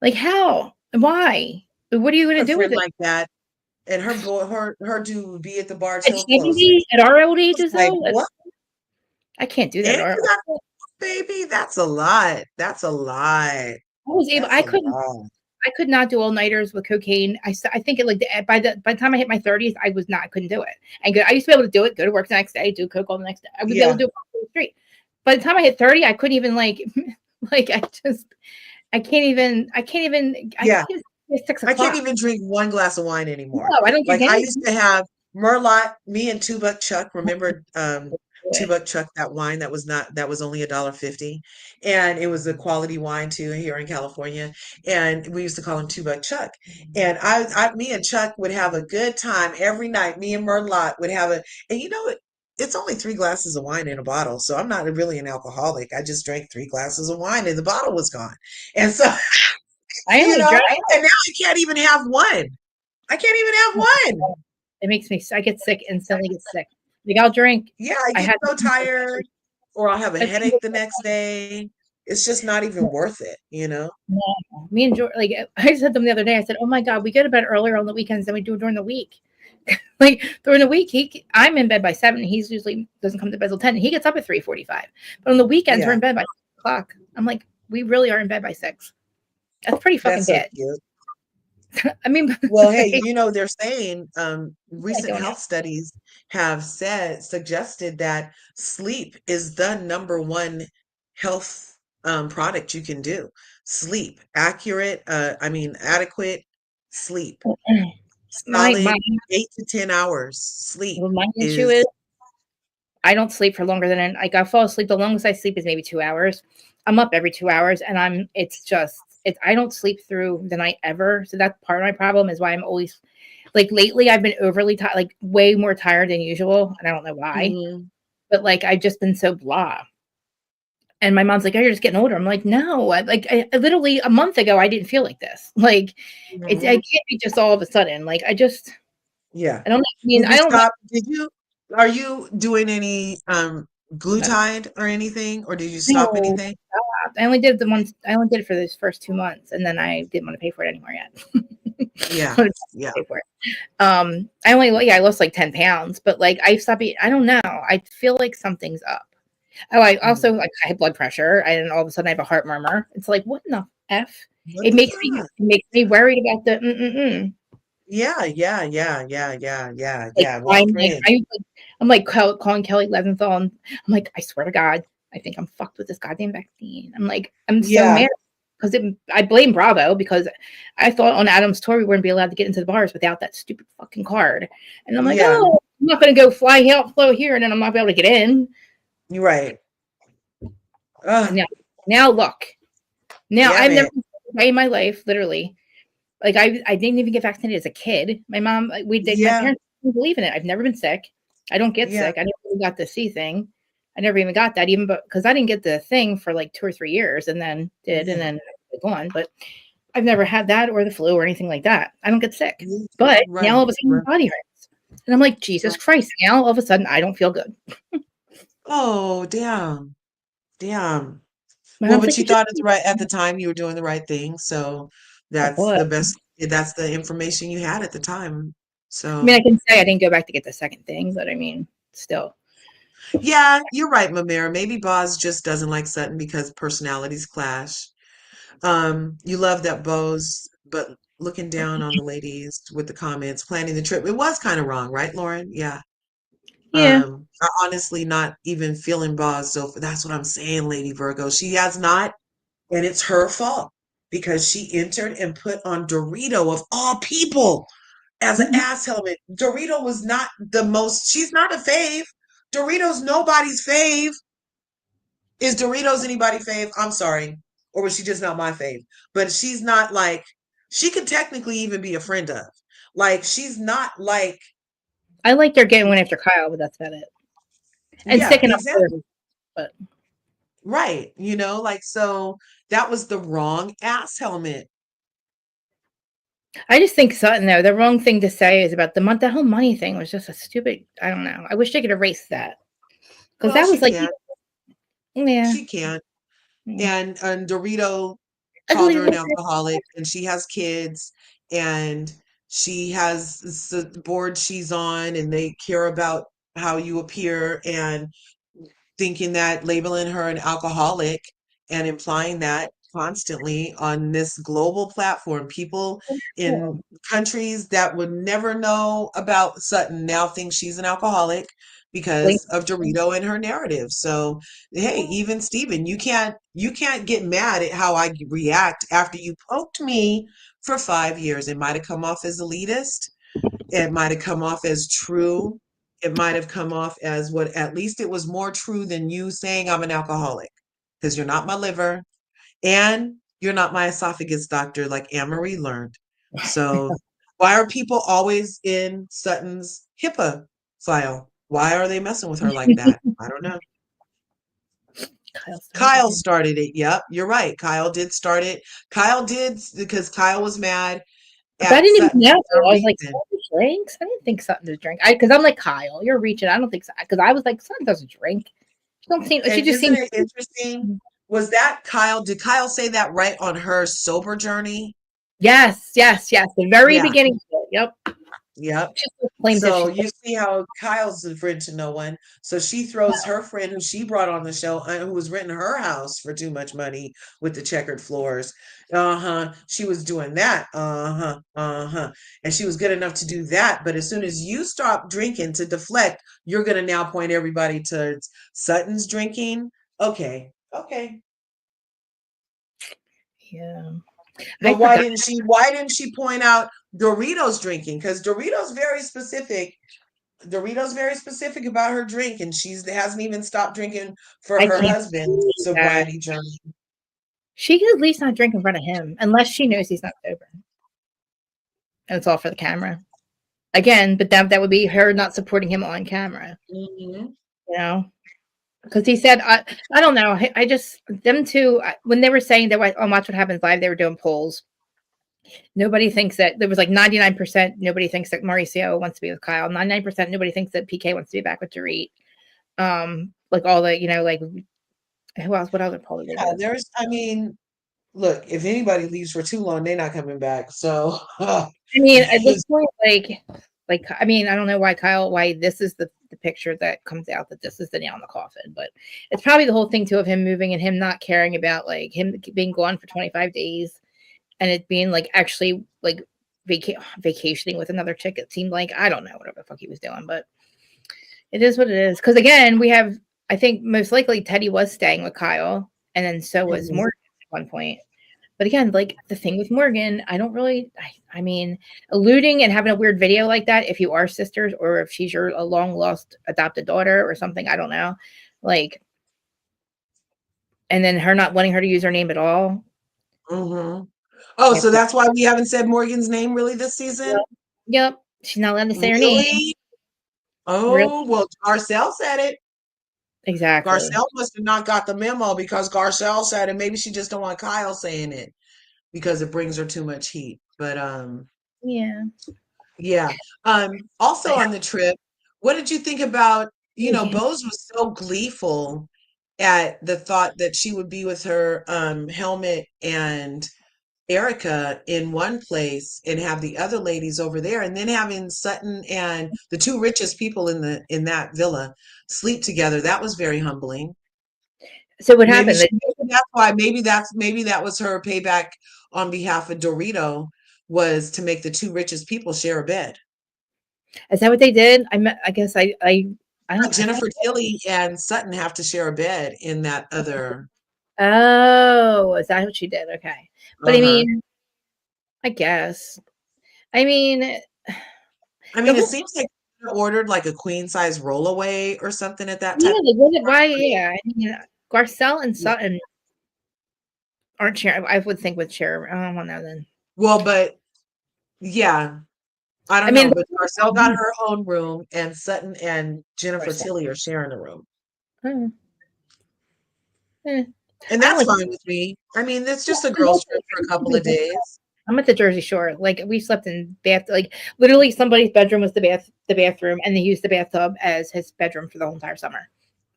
Like how? Why? What are you gonna a do with friend it? like that, and her dude would be at the bar At till close. 70, at our old I was ages like, though, "What? I can't do that And at our you got that, baby? That's a lot. That's a lot. That's a lot." I could not do all nighters with cocaine. I think it like by the time I hit my 30s, I couldn't do it. I used to be able to do it, go to work the next day, do coke all the next day. I would be able Yeah, to do it on the street. By the time I hit 30, I couldn't even like I can't even yeah. it's six I can't o'clock. even drink one glass of wine No, anymore. I don't drink Like I any. used to have Merlot, me and Two Buck Chuck. Remember Two Buck Chuck, that wine that was only $1.50. And it was a quality wine too here in California. And we used to call him Two Buck Chuck. And me and Chuck would have a good time every night. Me and Merlot would have and you know what? It's only 3 glasses of wine in a bottle. So I'm not really an alcoholic. I just drank 3 glasses of wine and the bottle was gone. And so I you only know, drank. and now I can't even have one. I can't even have one. It makes me. I get sick instantly. Get sick. Like I'll drink. Yeah, I I get had. so tired, or I'll have a I headache the next day. It's just not even worth it, you know? No, me and George, like I said to them the other day, I said, "Oh my god, we go to bed earlier on the weekends than we do during the week." Like during the week, I'm in bed by 7. He's usually doesn't come to bed till 10. He gets up at 3:45, but on the weekends we're Yeah, in bed by 6 o'clock. I'm like, we really are in bed by 6. That's pretty fucking that's so bad. cute. I mean, Well, hey, like, they're saying I recent don't know. health studies have suggested that sleep is the number one health product you can do. Sleep, adequate sleep. My Solid 8 to 10 hours sleep my issue is is I don't sleep for longer than like I fall asleep. The longest I sleep is maybe 2 hours. I'm up every 2 hours, and I don't sleep through the night ever. So that's part of my problem is why I'm always like lately I've been overly tired, like way more tired than usual, and I don't know why. Mhm. But like I've just been so blah. And my mom's like, "Oh, you're just getting older." I'm like, "No, I literally a month ago I didn't feel like this. Like it Mhm. can't be just all of a sudden. Like Yeah. I don't know. I mean, Did I you don't know. stop? Are you doing any No, glutide or anything, or did you stop no. anything? I only did I only did it for those first 2 months, and then I didn't want to pay for it anymore yet. Yeah. I didn't Yeah. pay for it. I lost like 10 pounds, but like I stopped eating. I don't know. I feel like something's up. Oh, I Mm. also like I had blood pressure, and all of a sudden I have a heart murmur. It's like what in the f? What the fuck? It makes me worried about the Yeah, yeah, yeah, yeah, yeah, yeah, like yeah. Well, I'm praying. I'm like calling Kelly Leventhal, and I'm like, I swear to God, I think I'm fucked with this goddamn vaccine. I'm like, I'm so Yeah, mad because I blame Bravo because I thought on Adam's tour we wouldn't be allowed to get into the bars without that stupid fucking card, and I'm like, yeah. oh, I'm not gonna go fly out, flow here, and then I'm not gonna be able to get in. You're right. And Ugh, now look, now damn I've never it. been sick a day in my life, literally. Like I didn't even get vaccinated as a kid. My mom, my Yeah, parents didn't believe in it. I've never been sick. I don't get yeah, sick. I never even got the C thing. I never even got that, even because I didn't get the thing for like 2 or 3 years, and then yeah, gone. But I've never had that or the flu or anything like that. I don't get sick. yeah. But now Right, all of a sudden my right, body hurts, and I'm like, Jesus right. Christ! Now all of a sudden I don't feel good. Oh, damn, damn. My Well, mom's but like, you you just thought at the right at the time you were doing the right thing, so I that's was. the best. That's the information you had at the time. I mean, I So can say I didn't go back to get the second thing, but I mean, still. yeah, you're right, Mamera. Maybe Boz just doesn't like Sutton because personalities clash. You love that Boz, but looking down on the ladies with the comments, planning the trip. It was kind of wrong, right, Lauren? Yeah. Yeah. Honestly not even feeling Boz, so that's what I'm saying, Lady Virgo. She has not, and it's her fault because she entered and put on Dorito of all people as an Mhm. ass helmet. Dorito was not the most, she's not a fave. Dorito's nobody's fave. Is Doritos anybody fave? I'm sorry. Or was she just not my fave? But she's not like, she could technically even be a friend of. Like, she's not like, I like they're getting one after Kyle, but that's about it. And yeah, sticking up for exactly. her, but Right. Like, so that was the wrong ass helmet. I just think Sutton though, the wrong thing to say is about the whole money thing was just a stupid. I don't know. I wish they could erase that because Well, that was she like, can't. yeah. She can't. Mm. And Dorito I called believe her an it. alcoholic, and she has kids, and she has the board she's on, and they care about how you appear, and thinking that labeling her an alcoholic and implying that constantly on this global platform, people in countries that would never know about Sutton now think she's an alcoholic Blame- because of Dorito and her narrative. So hey, even Steven, you can't get mad at how I react after you poked me for 5 years. It might have come off as elitist, it might have come off as true. It might have come off as what, at least it was more true than you saying I'm an alcoholic, because you're not my liver and you're not my esophagus doctor like Anne-Marie learned. So why are people always in Sutton's HIPAA file? Why are they messing with her like that? I don't know. Kyle started Kyle it. started it. Yep, you're right. Kyle did start it. Kyle did, because Kyle was mad But I at didn't even Sutton for know. some I was like, reason. Sutton drinks? I didn't think Sutton to drink. Because I'm like Kyle, you're reaching. I don't think so. Because I was like, Sutton doesn't drink. She don't seem. She And just isn't seems. it interesting? Was that Kyle? Did Kyle say that right on her sober journey? Yes, yes, yes. The very Yeah. beginning. Yep. Yep. She just claims that So she's. you see how Kyle's a friend to no one. So she throws her friend who she brought on the show, who was renting her house for too much money with the checkered floors. Uh-huh. She was doing that. Uh-huh. Uh-huh. And she was good enough to do that. But as soon as you stop drinking to deflect, you're gonna now point everybody to Sutton's drinking. Okay. Okay. Yeah. I But why forgot. didn't she why didn't she point out Doritos drinking? Because Doritos very specific. Dorito's very specific about her drink, and she's hasn't even stopped drinking for I her can't husband's believe that. sobriety journey. She could at least not drink in front of him unless she knows he's not sober. And it's all for the camera. Again, but that would be her not supporting him on camera. Mhm. You know? Because he said, I don't know. I just, them two, when they were saying that on Watch What Happens Live, they were doing polls. Nobody thinks that, there was like 99%, nobody thinks that Mauricio wants to be with Kyle. 99%, nobody thinks that PK wants to be back with Dorit. Like all the, like, who else? What other poll did they Yeah, do? I mean, look, if anybody leaves for too long, they're not coming back. So, I mean, at this point, I mean, I don't know why this is the picture that comes out that this is the nail in the coffin, but it's probably the whole thing too of him moving and him not caring about like him being gone for 25 days and it being like actually like vacationing with another chick. It seemed like, I don't know, whatever the fuck he was doing, but it is what it is. Because again, I think most likely Teddy was staying with Kyle, and then so was Mhm. Morgan at one point. But again, like the thing with Morgan, I don't really, I mean, alluding and having a weird video like that, if you are sisters or if she's your a long lost adopted daughter or something, I don't know. Like, and then her not wanting her to use her name at all. Mhm. Oh, so It's not, that's why we haven't said Morgan's name really this season? yep. She's not allowed to say her name. Really? Really? Oh, well, Garcelle said it. Exactly. Garcelle must have not got the memo because Garcelle said it. Maybe she just don't want Kyle saying it because it brings her too much heat. But Yeah. yeah. Also on the trip, what did you think about, Bose was so gleeful at the thought that she would be with her Helmet and Erica in one place and have the other ladies over there, and then having Sutton and the two richest people in that villa sleep together. That was very humbling. So what Maybe happened? she, maybe that's why, maybe that was her payback on behalf of Dorito, was to make the two richest people share a bed. Is that what they did? I guess I don't, I thought, Jennifer Tilly and Sutton have to share a bed in that other. oh, is that what she did? Okay. But I Uh-huh. mean, I guess. I mean, I the mean, it whole, seems like they ordered like a queen size rollaway or something at that type yeah, of like, why, party. yeah. I mean, Garcelle and Yeah. Sutton aren't sharing. I would think would share. I don't know then. Well, but yeah, I I don't mean, know. But Garcelle got her own room, and Sutton and Jennifer Garcelle. Tilly are sharing a room. Oh, eh. And I don't that's like. fine with me. I mean, it's Yeah, just a I'm girls' trip for a couple of days. at the Jersey Shore. Like we slept in bath. Like literally, somebody's bedroom was the bathroom, and they used the bathtub as his bedroom for the whole entire summer.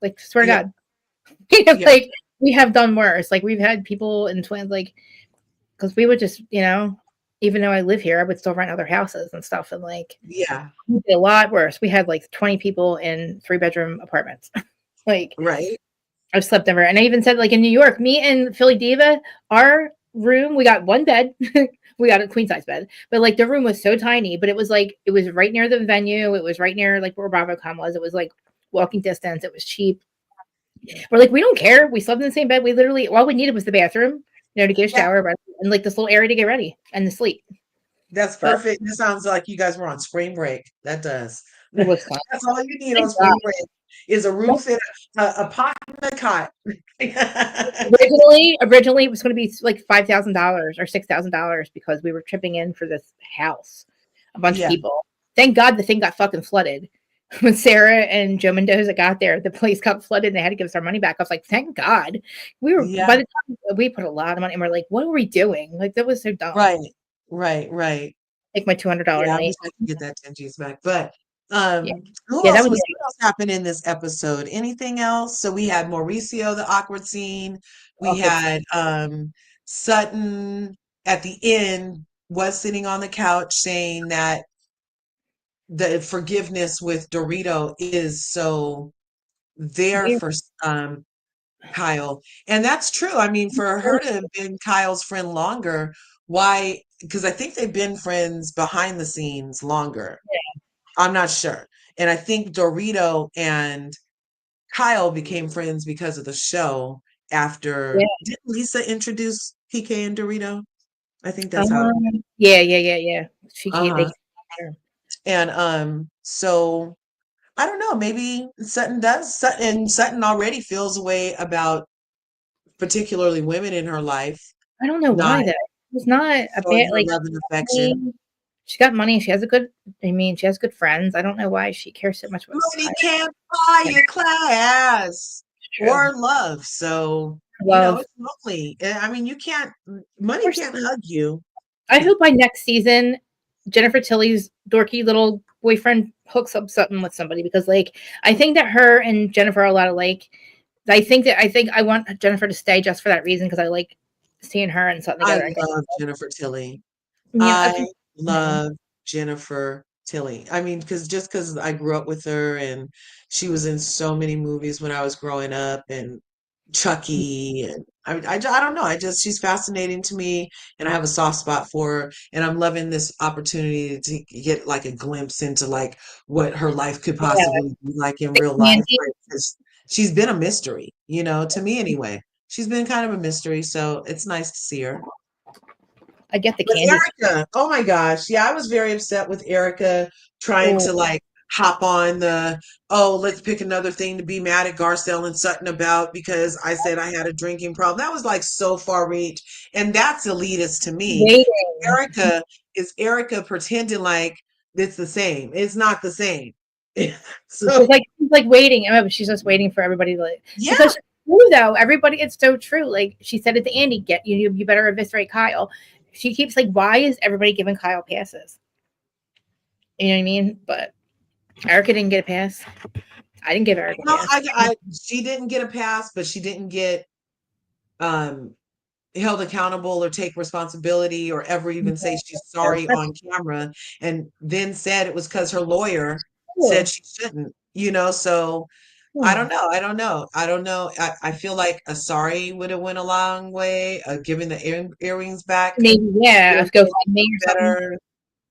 Like swear to Yep. God, Yeah. like we have done worse. Like we've had people in twins, like because we would just, even though I live here, I would still rent other houses and stuff, and like Yeah. we did a lot worse. We had like 20 people in 3-bedroom apartments. Like Right. I've slept everywhere. And I even said, like in New York, me and Philly Diva, our room, we got one bed. We got a queen size bed. But like the room was so tiny, but it was right near the venue. It was right near like where BravoCon was. It was like walking distance. It was cheap. We're like, we don't care. We slept in the same bed. We literally all we needed was the bathroom, to get a Yeah. shower and like this little area to get ready and to sleep. That's But perfect. This sounds like you guys were on spring break. That does. it was fun. That's all you need on Thank God. spring break is a roof and a pot and a cot. Originally it was going to be like $5,000 or $6,000 because we were tripping in for this house, a bunch of Yeah. people. Thank God the thing got fucking flooded. When Sarah and Joe Mendoza got there, the place got flooded and they had to give us our money back. I was like, thank God. Yeah. By the time we put a lot of money and we're like, what are we doing? Like, that was so dumb. Right. Right. Right. Like my $200 Yeah, I night. wish I could get that 10 G's back. But Yeah. who Yeah, that else would was be what else happened in this episode? Anything else? So we had Mauricio, the awkward scene. We awkward. had Sutton at the end was sitting on the couch saying that the forgiveness with Dorito is so there Weird. for Kyle. And that's true. I mean, for her to have been Kyle's friend longer, why? Because I think they've been friends behind the scenes longer. I'm not sure. And I think Dorito and Kyle became friends because of the show Yeah. after. Didn't Lisa introduce PK and Dorito? I think that's how. Yeah. She can't, they Uh-huh. can't. And so I don't know, maybe Sutton does. And Sutton already feels a way about particularly women in her life, I don't know not why though. It's not a showing bad her like love and affection. money. She got money. She has a good. I mean, she has good friends. I don't know why she cares so much about Money Kyle. can't buy Like, you class it's true. or love. So, Love. it's lonely. I mean, Of money course. can't hug you. I hope by next season, Jennifer Tilly's dorky little boyfriend hooks up something with somebody because, like, I think that her and Jennifer are a lot alike. I think I want Jennifer to stay just for that reason because I like seeing her and something I together. love Jennifer Tilly. I I think, love Jennifer Tilly. I mean, because I grew up with her and she was in so many movies when I was growing up and Chucky and I don't know. She's fascinating to me and I have a soft spot for her and I'm loving this opportunity to get like a glimpse into like what her life could yeah, possibly be like in real life. Candy. Like, 'cause she's been a mystery, to me anyway. She's been kind of a mystery, so it's nice to see her. I get the But candy. Erica, oh my gosh. Yeah, I was very upset with Erica trying Oh, to like hop on let's pick another thing to be mad at Garcelle and Sutton about because I said I had a drinking problem. That was like so far reach. And that's elitist to me. waiting. Erica Erica pretending like it's the same. It's not the same. So She's like waiting. I mean, she's just waiting for everybody to like yeah, because true though. Everybody, it's so true. Like she said it to Andy, get you better eviscerate Kyle. She keeps like, why is everybody giving Kyle passes? You know what I mean? But Erica didn't get a pass. I didn't give Eric a no, pass. she didn't get a pass, but she didn't get um held accountable or take responsibility or ever even say she's sorry on camera and then said it was because her lawyer said Cool. she shouldn't, so Hmm. I don't know. I feel like a sorry would have went a long way. Giving the earrings back Maybe would yeah, have go been find me or something. better.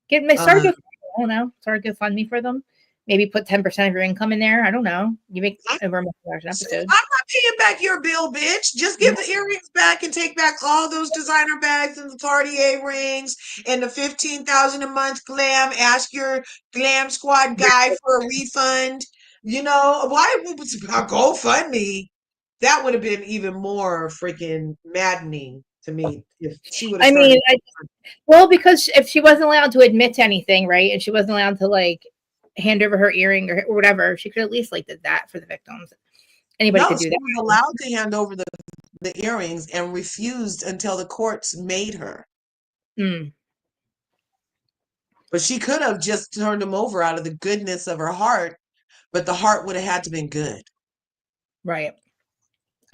Get me start Um, go. I don't know. Start go fund me for them. Maybe put 10% of your income in there. I don't know. You make over $1 million an So episode. I'm not paying back your bill, bitch. Just give the earrings back and take back all those designer bags and the Cartier rings and the 15,000 a month glam. Ask your glam squad guy for a refund. Why would GoFundMe? That would have been even more freaking maddening to me if she would have I started. mean, well, because if she wasn't allowed to admit to anything, right, and she wasn't allowed to like hand over her earring or whatever, she could at least like did that for the victims. Anybody No, could do she that. was allowed to hand over the earrings and refused until the courts made her. Mm, But she could have just turned him over out of the goodness of her heart, but the heart would have had to been good. right.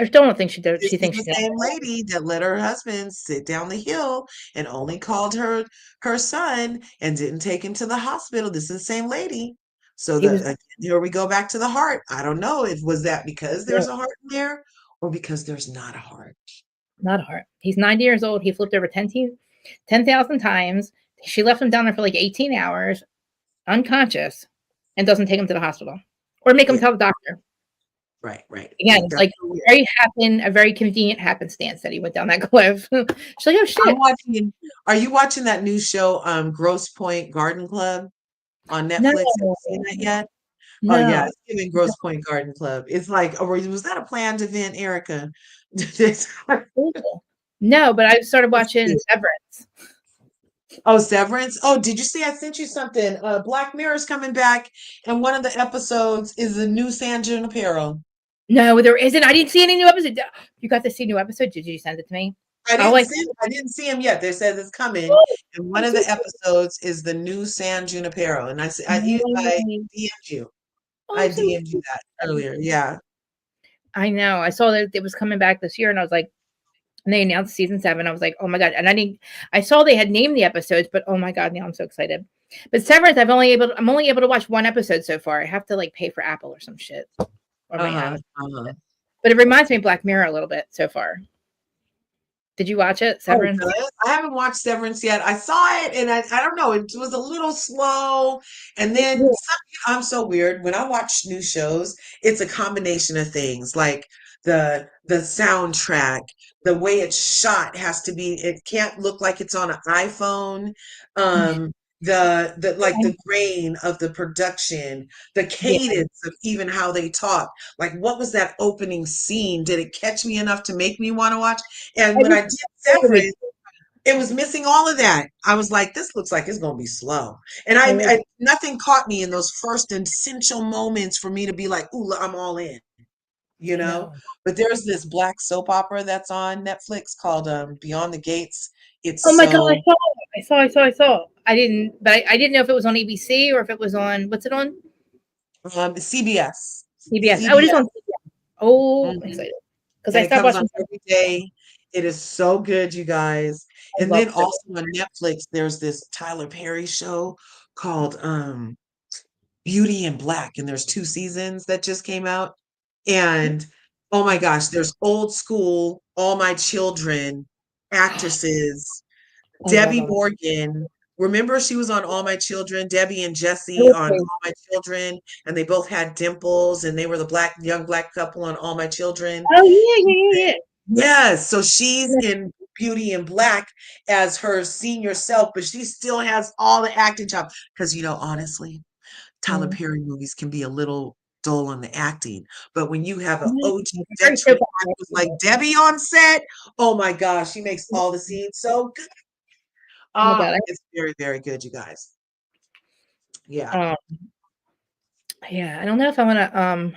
I still don't think she did. This She is thinks the she did. same lady that let her husband sit down the hill and only called her son and didn't take him to the hospital. This is the same lady. So He was again, here we go back to the heart. I don't know if was that because yeah, there's a heart in there or because there's not a heart. not a heart. He's 90 years old. He flipped over 10,000 times. She left him down there for like 18 hours, unconscious, and doesn't take him to the hospital or make him Yeah, tell the doctor. right, right. Again, it's That's like so weird. a very convenient happenstance that he went down that cliff. She's like, oh I'm shit. watching. Are you watching that new show, Gross Point Garden Club on No, Netflix? Have you seen that yet? Oh yeah, no, it's giving Gross Point Garden Club. It's like, oh, was that a planned event, Erica? It's- no, but I started watching Severance. Oh, Severance. Oh, did you see? I sent you something. Black Mirror's coming back, and one of the episodes is the new San Junipero. No, there isn't. I didn't see any new episode. You got to see new episode? Did you send it to me? Oh, I didn't see him yet. They said it's coming, oh, and one I'm of so the episodes is the new San Junipero. And I sorry. DM'd you. Oh, I I'm so DM'd you that earlier. Yeah. I know. I saw that it was coming back this year, and I was like, and they announced season 7. I was like, oh my god! And I saw they had named the episodes, but oh my god, now I'm so excited. But Severance, I'm only able to watch one episode so far. I have to like pay for Apple or some shit or my Uh-huh. Amazon. Uh-huh. But it reminds me of Black Mirror a little bit so far. Did you watch it, Oh, Severance? good. I haven't watched Severance yet. I saw it and I don't know, it was a little slow. And then I'm so weird. When I watch new shows, it's a combination of things like the soundtrack, the way it's shot has to be, it can't look like it's on an iPhone. Um, the like the grain of the production, the Yeah. cadence of even how they talk. Like, what was that opening scene? Did it catch me enough to make me want to watch? And when I did Severance, it was missing all of that. I was like, this looks like it's going to be slow. And nothing caught me in those first essential moments for me to be like, ooh, I'm all in, you know? No. But there's this black soap opera that's on Netflix called Beyond the Gates. It's Oh my God, so I saw. I didn't, but I didn't know if it was on ABC or if it was on, what's it on? CBS. CBS. Oh, it is on CBS. CBS. Oh, I'm Mhm. excited. Because And I it stopped comes on watching. every day. It is so good, you guys. I And love then so. also on Netflix, there's this Tyler Perry show called Beauty in Black, and there's 2 seasons that just came out. And oh my gosh, there's old school, All My Children actresses. I love Debbie them. Morgan, remember she was on All My Children, Debbie and Jesse on All My Children, and they both had dimples, and they were the young black couple on All My Children. Oh yeah. Yes, so she's in Beauty in Black as her senior self, but she still has all the acting chops. Because, honestly, Tyler Mm. Perry movies can be a little dull on the acting, but when you have an OG Very soap veteran actress like opera. Debbie on set, oh my gosh, she makes all the scenes so good. Oh my God. It's very, very good, you guys. Yeah. Um, yeah, I don't know if I want to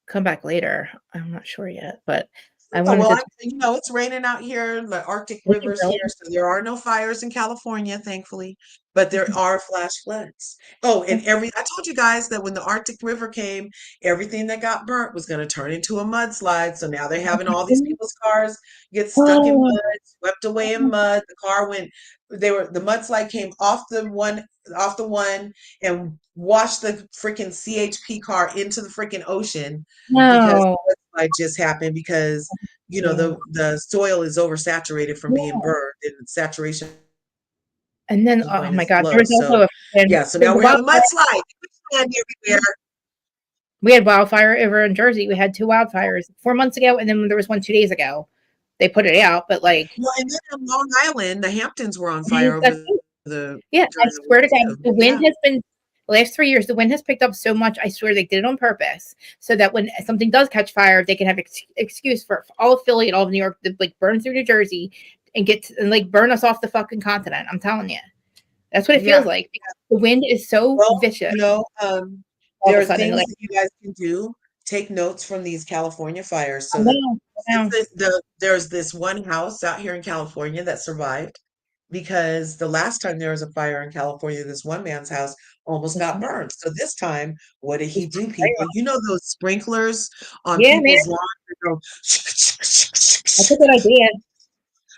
come back later. I'm not sure yet, but I Oh, wanted well, to. it's raining out here, the Arctic Is it rivers really? here, so there are no fires in California, thankfully, but there are flash floods. Oh, and I told you guys that when the Arctic River came, everything that got burnt was going to turn into a mudslide. So now they're having all these people's cars get stuck in Oh, mud, swept away in mud. The car went, the mudslide came off the one and washed the freaking CHP car into the freaking ocean because no. the mudslide just happened because Yeah. the soil is oversaturated from being Yeah. burned, and saturation And then, oh point my is God, there low. was So also yeah, so there now was a we're having wildfire. mudslide everywhere. We had wildfire over in Jersey. We had 2 wildfires 4 months ago, and then there was one 2 days ago. They put it out, but like, Well, and then on Long Island, the Hamptons were on man, fire that's over the yeah, I during the week swear to God, too. the wind Yeah. has been the last 3 years, the wind has picked up so much. I swear they did it on purpose so that when something does catch fire, they can have excuse for all of Philly and all of New York to like burn through New Jersey and like burn us off the fucking continent. I'm telling you, that's what it feels Yeah. like. Because the wind is so Well, vicious all of there a are sudden. things Like, that you guys can do. Take notes from these California fires I so that know, I since know. there's this one house out here in California that survived because the last time there was a fire in California, this one man's house almost got burned. So this time, what did he do, people? You know those sprinklers on Yeah, man, people's lawns that go that's a good idea.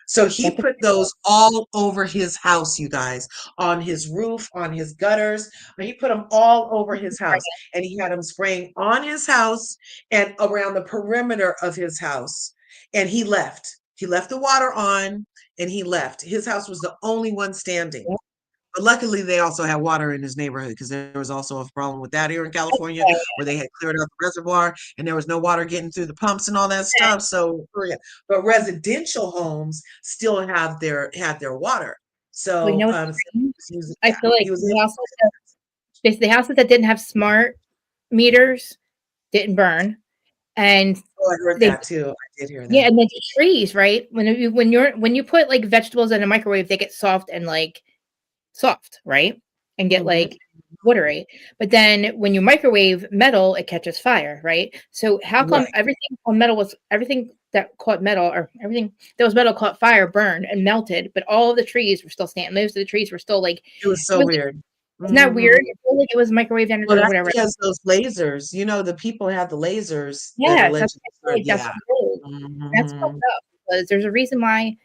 so he That's a put those all over his house, you guys, on his roof, on his gutters. He put them all over his house, and he had them spraying on his house and around the perimeter of his house. And he left. He left the water on, and he left. His house was the only one standing. But luckily, they also had water in his neighborhood because there was also a problem with that here in California where they had cleared out the reservoir and there was no water getting through the pumps and all that stuff. So, yeah. But residential homes still had their water. Well, you So, know what's so strange? he was, I yeah, feel like he was the houses that basically the houses that didn't have smart meters didn't burn, and oh, I heard they that too. I did hear yeah, that. and then the trees, right? When you put like vegetables in a microwave, they get soft and like soft, right? And get Hmm. like watery. But then when you microwave metal, it catches fire, right? So how come Right. everything that caught metal or everything that was metal caught fire, burned and melted, but all of the trees were still standing. Most of the trees were still like It was it so was weird. isn't that weird? Hmm. It felt like it was microwave Well, energy or that's whatever. because those lasers, the people had the lasers that Yes, that's allegedly what I started, feel like. That's yeah. what it is. That's fucked Hmm. up because there's a reason why.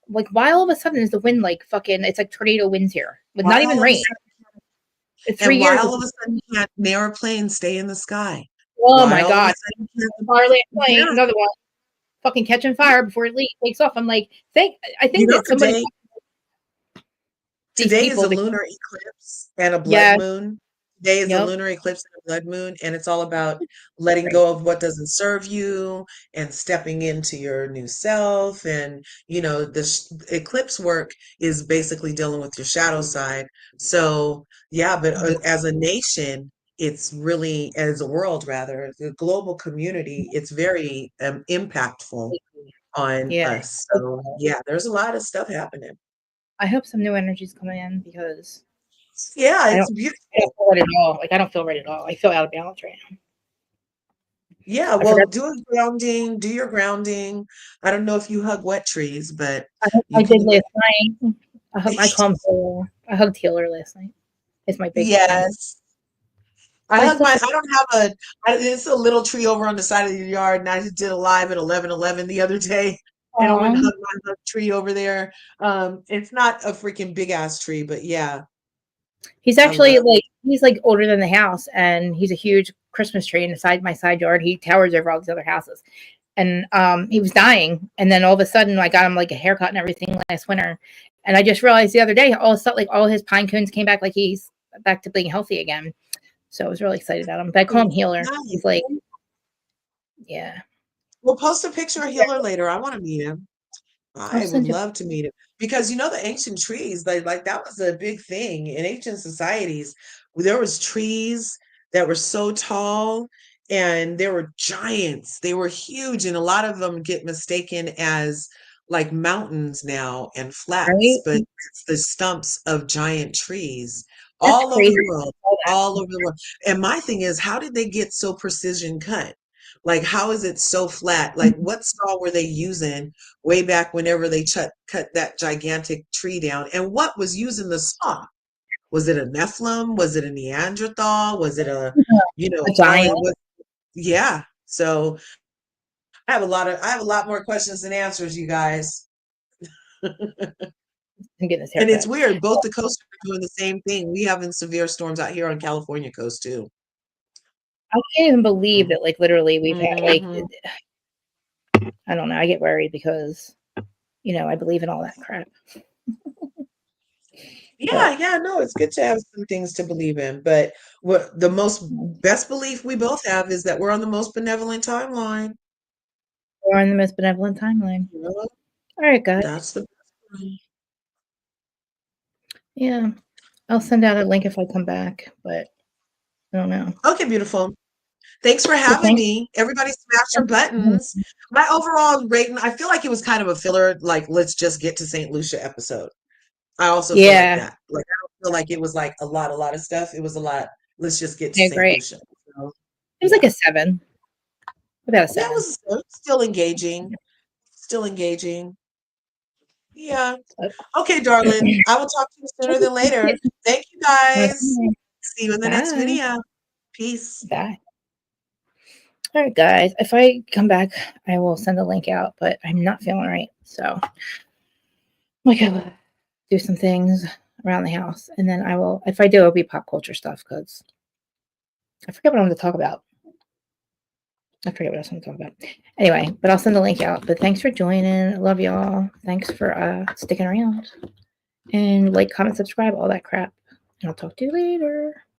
Like, why all of a sudden is the wind like fucking? It's like tornado winds here with not Why even all of a rain. sudden It's And 3 years. why all of a sudden can't an airplane stay in the sky? Oh Why my all of a god! sudden can't Fire last night, yeah, another one fucking catching fire before it takes off. I'm like, I you think know, that somebody these today is people. a lunar eclipse and a blood Yes, moon day is a Yep. lunar eclipse and a blood moon, and it's all about letting go of what doesn't serve you and stepping into your new self. And, the eclipse work is basically dealing with your shadow side. So, yeah, but as a nation, it's really, as a world rather, the global community, it's very impactful on Yeah. us. So, yeah, there's a lot of stuff happening. I hope some new energy's coming in because Yeah, I it's don't, I don't beautiful. feel right at all. Like I don't feel right at all. I feel out of balance right now. Yeah, I well, forgot. do a grounding, do your grounding. I don't know if you hug wet trees, but I you did can. last night. I calmed her. I hugged Healer last night. It's my big friend. Yes. I But I hug still my, feel. I don't have it's a little tree over on the side of the yard, and I just did a live at 11:11 the other day, and I went and Um, hugged my hug tree over there. It's not a freaking big ass tree, but yeah, he's I love actually it. he's like older than the house, and he's a huge Christmas tree inside my side yard. He towers over all these other houses, and he was dying, and then all of a sudden I got him like a haircut and everything last winter, and I just realized the other day all of a sudden like all his pine cones came back, like he's back to being healthy again. So I was really excited about him. But I call him Healer. Nice. He's like, yeah. We'll post a picture of Healer later. I want to meet him. I'll I would send you. love to meet him because the ancient trees, like that was a big thing in ancient societies. There was trees that were so tall and there were giants. They were huge, and a lot of them get mistaken as like mountains now and flats, but Right? it's the stumps of giant trees That's all over crazy. the world, all over the world. And my thing is, how did they get so precision cut? Like, how is it so flat? Like, what saw were they using way back whenever they cut that gigantic tree down? And what was using the saw? Was it a Nephilim? Was it a Neanderthal? Was it A giant. it was, yeah. So I have a lot more questions than answers, you guys. I'm getting this And it's haircut. weird. Both the coasts are doing the same thing. We having severe storms out here on California coast too. I can't even believe that, like, literally, we've had, like, Hmm. I don't know. I get worried because, I believe in all that crap. But Yeah, yeah, no, it's good to have some things to believe in. But what the most best belief we both have is that we're on the most benevolent timeline. we're in the most benevolent timeline. You know, All right, guys. that's the best one. Yeah. I'll send out a link if I come back, but I don't know. Okay, beautiful. Thanks for Well, having thanks. me. Everybody smash your buttons. My overall rating, I feel like it was kind of a filler, like let's just get to St. Lucia episode. I also feel like Yeah, that. Like I don't feel like it was like a lot of stuff. It was a lot. Let's just get to I St. agree. Lucia. So, It was like yeah. a 7, about a That 7. was still engaging. Still engaging. Yeah. But, Okay, darling. I will talk to you sooner than later. Thank you guys. okay. See you in the next Bye. video. Peace. Bye. All right, guys. If I come back, I will send a link out, but I'm not feeling right. So, like, I will do some things around the house. And then I will, if I do, it'll be pop culture stuff because I forget what I wanted to talk about. I forget what I was going to talk about. Anyway, but I'll send the link out. But thanks for joining. I love y'all. Thanks for sticking around. And like, comment, subscribe, all that crap. And I'll talk to you later.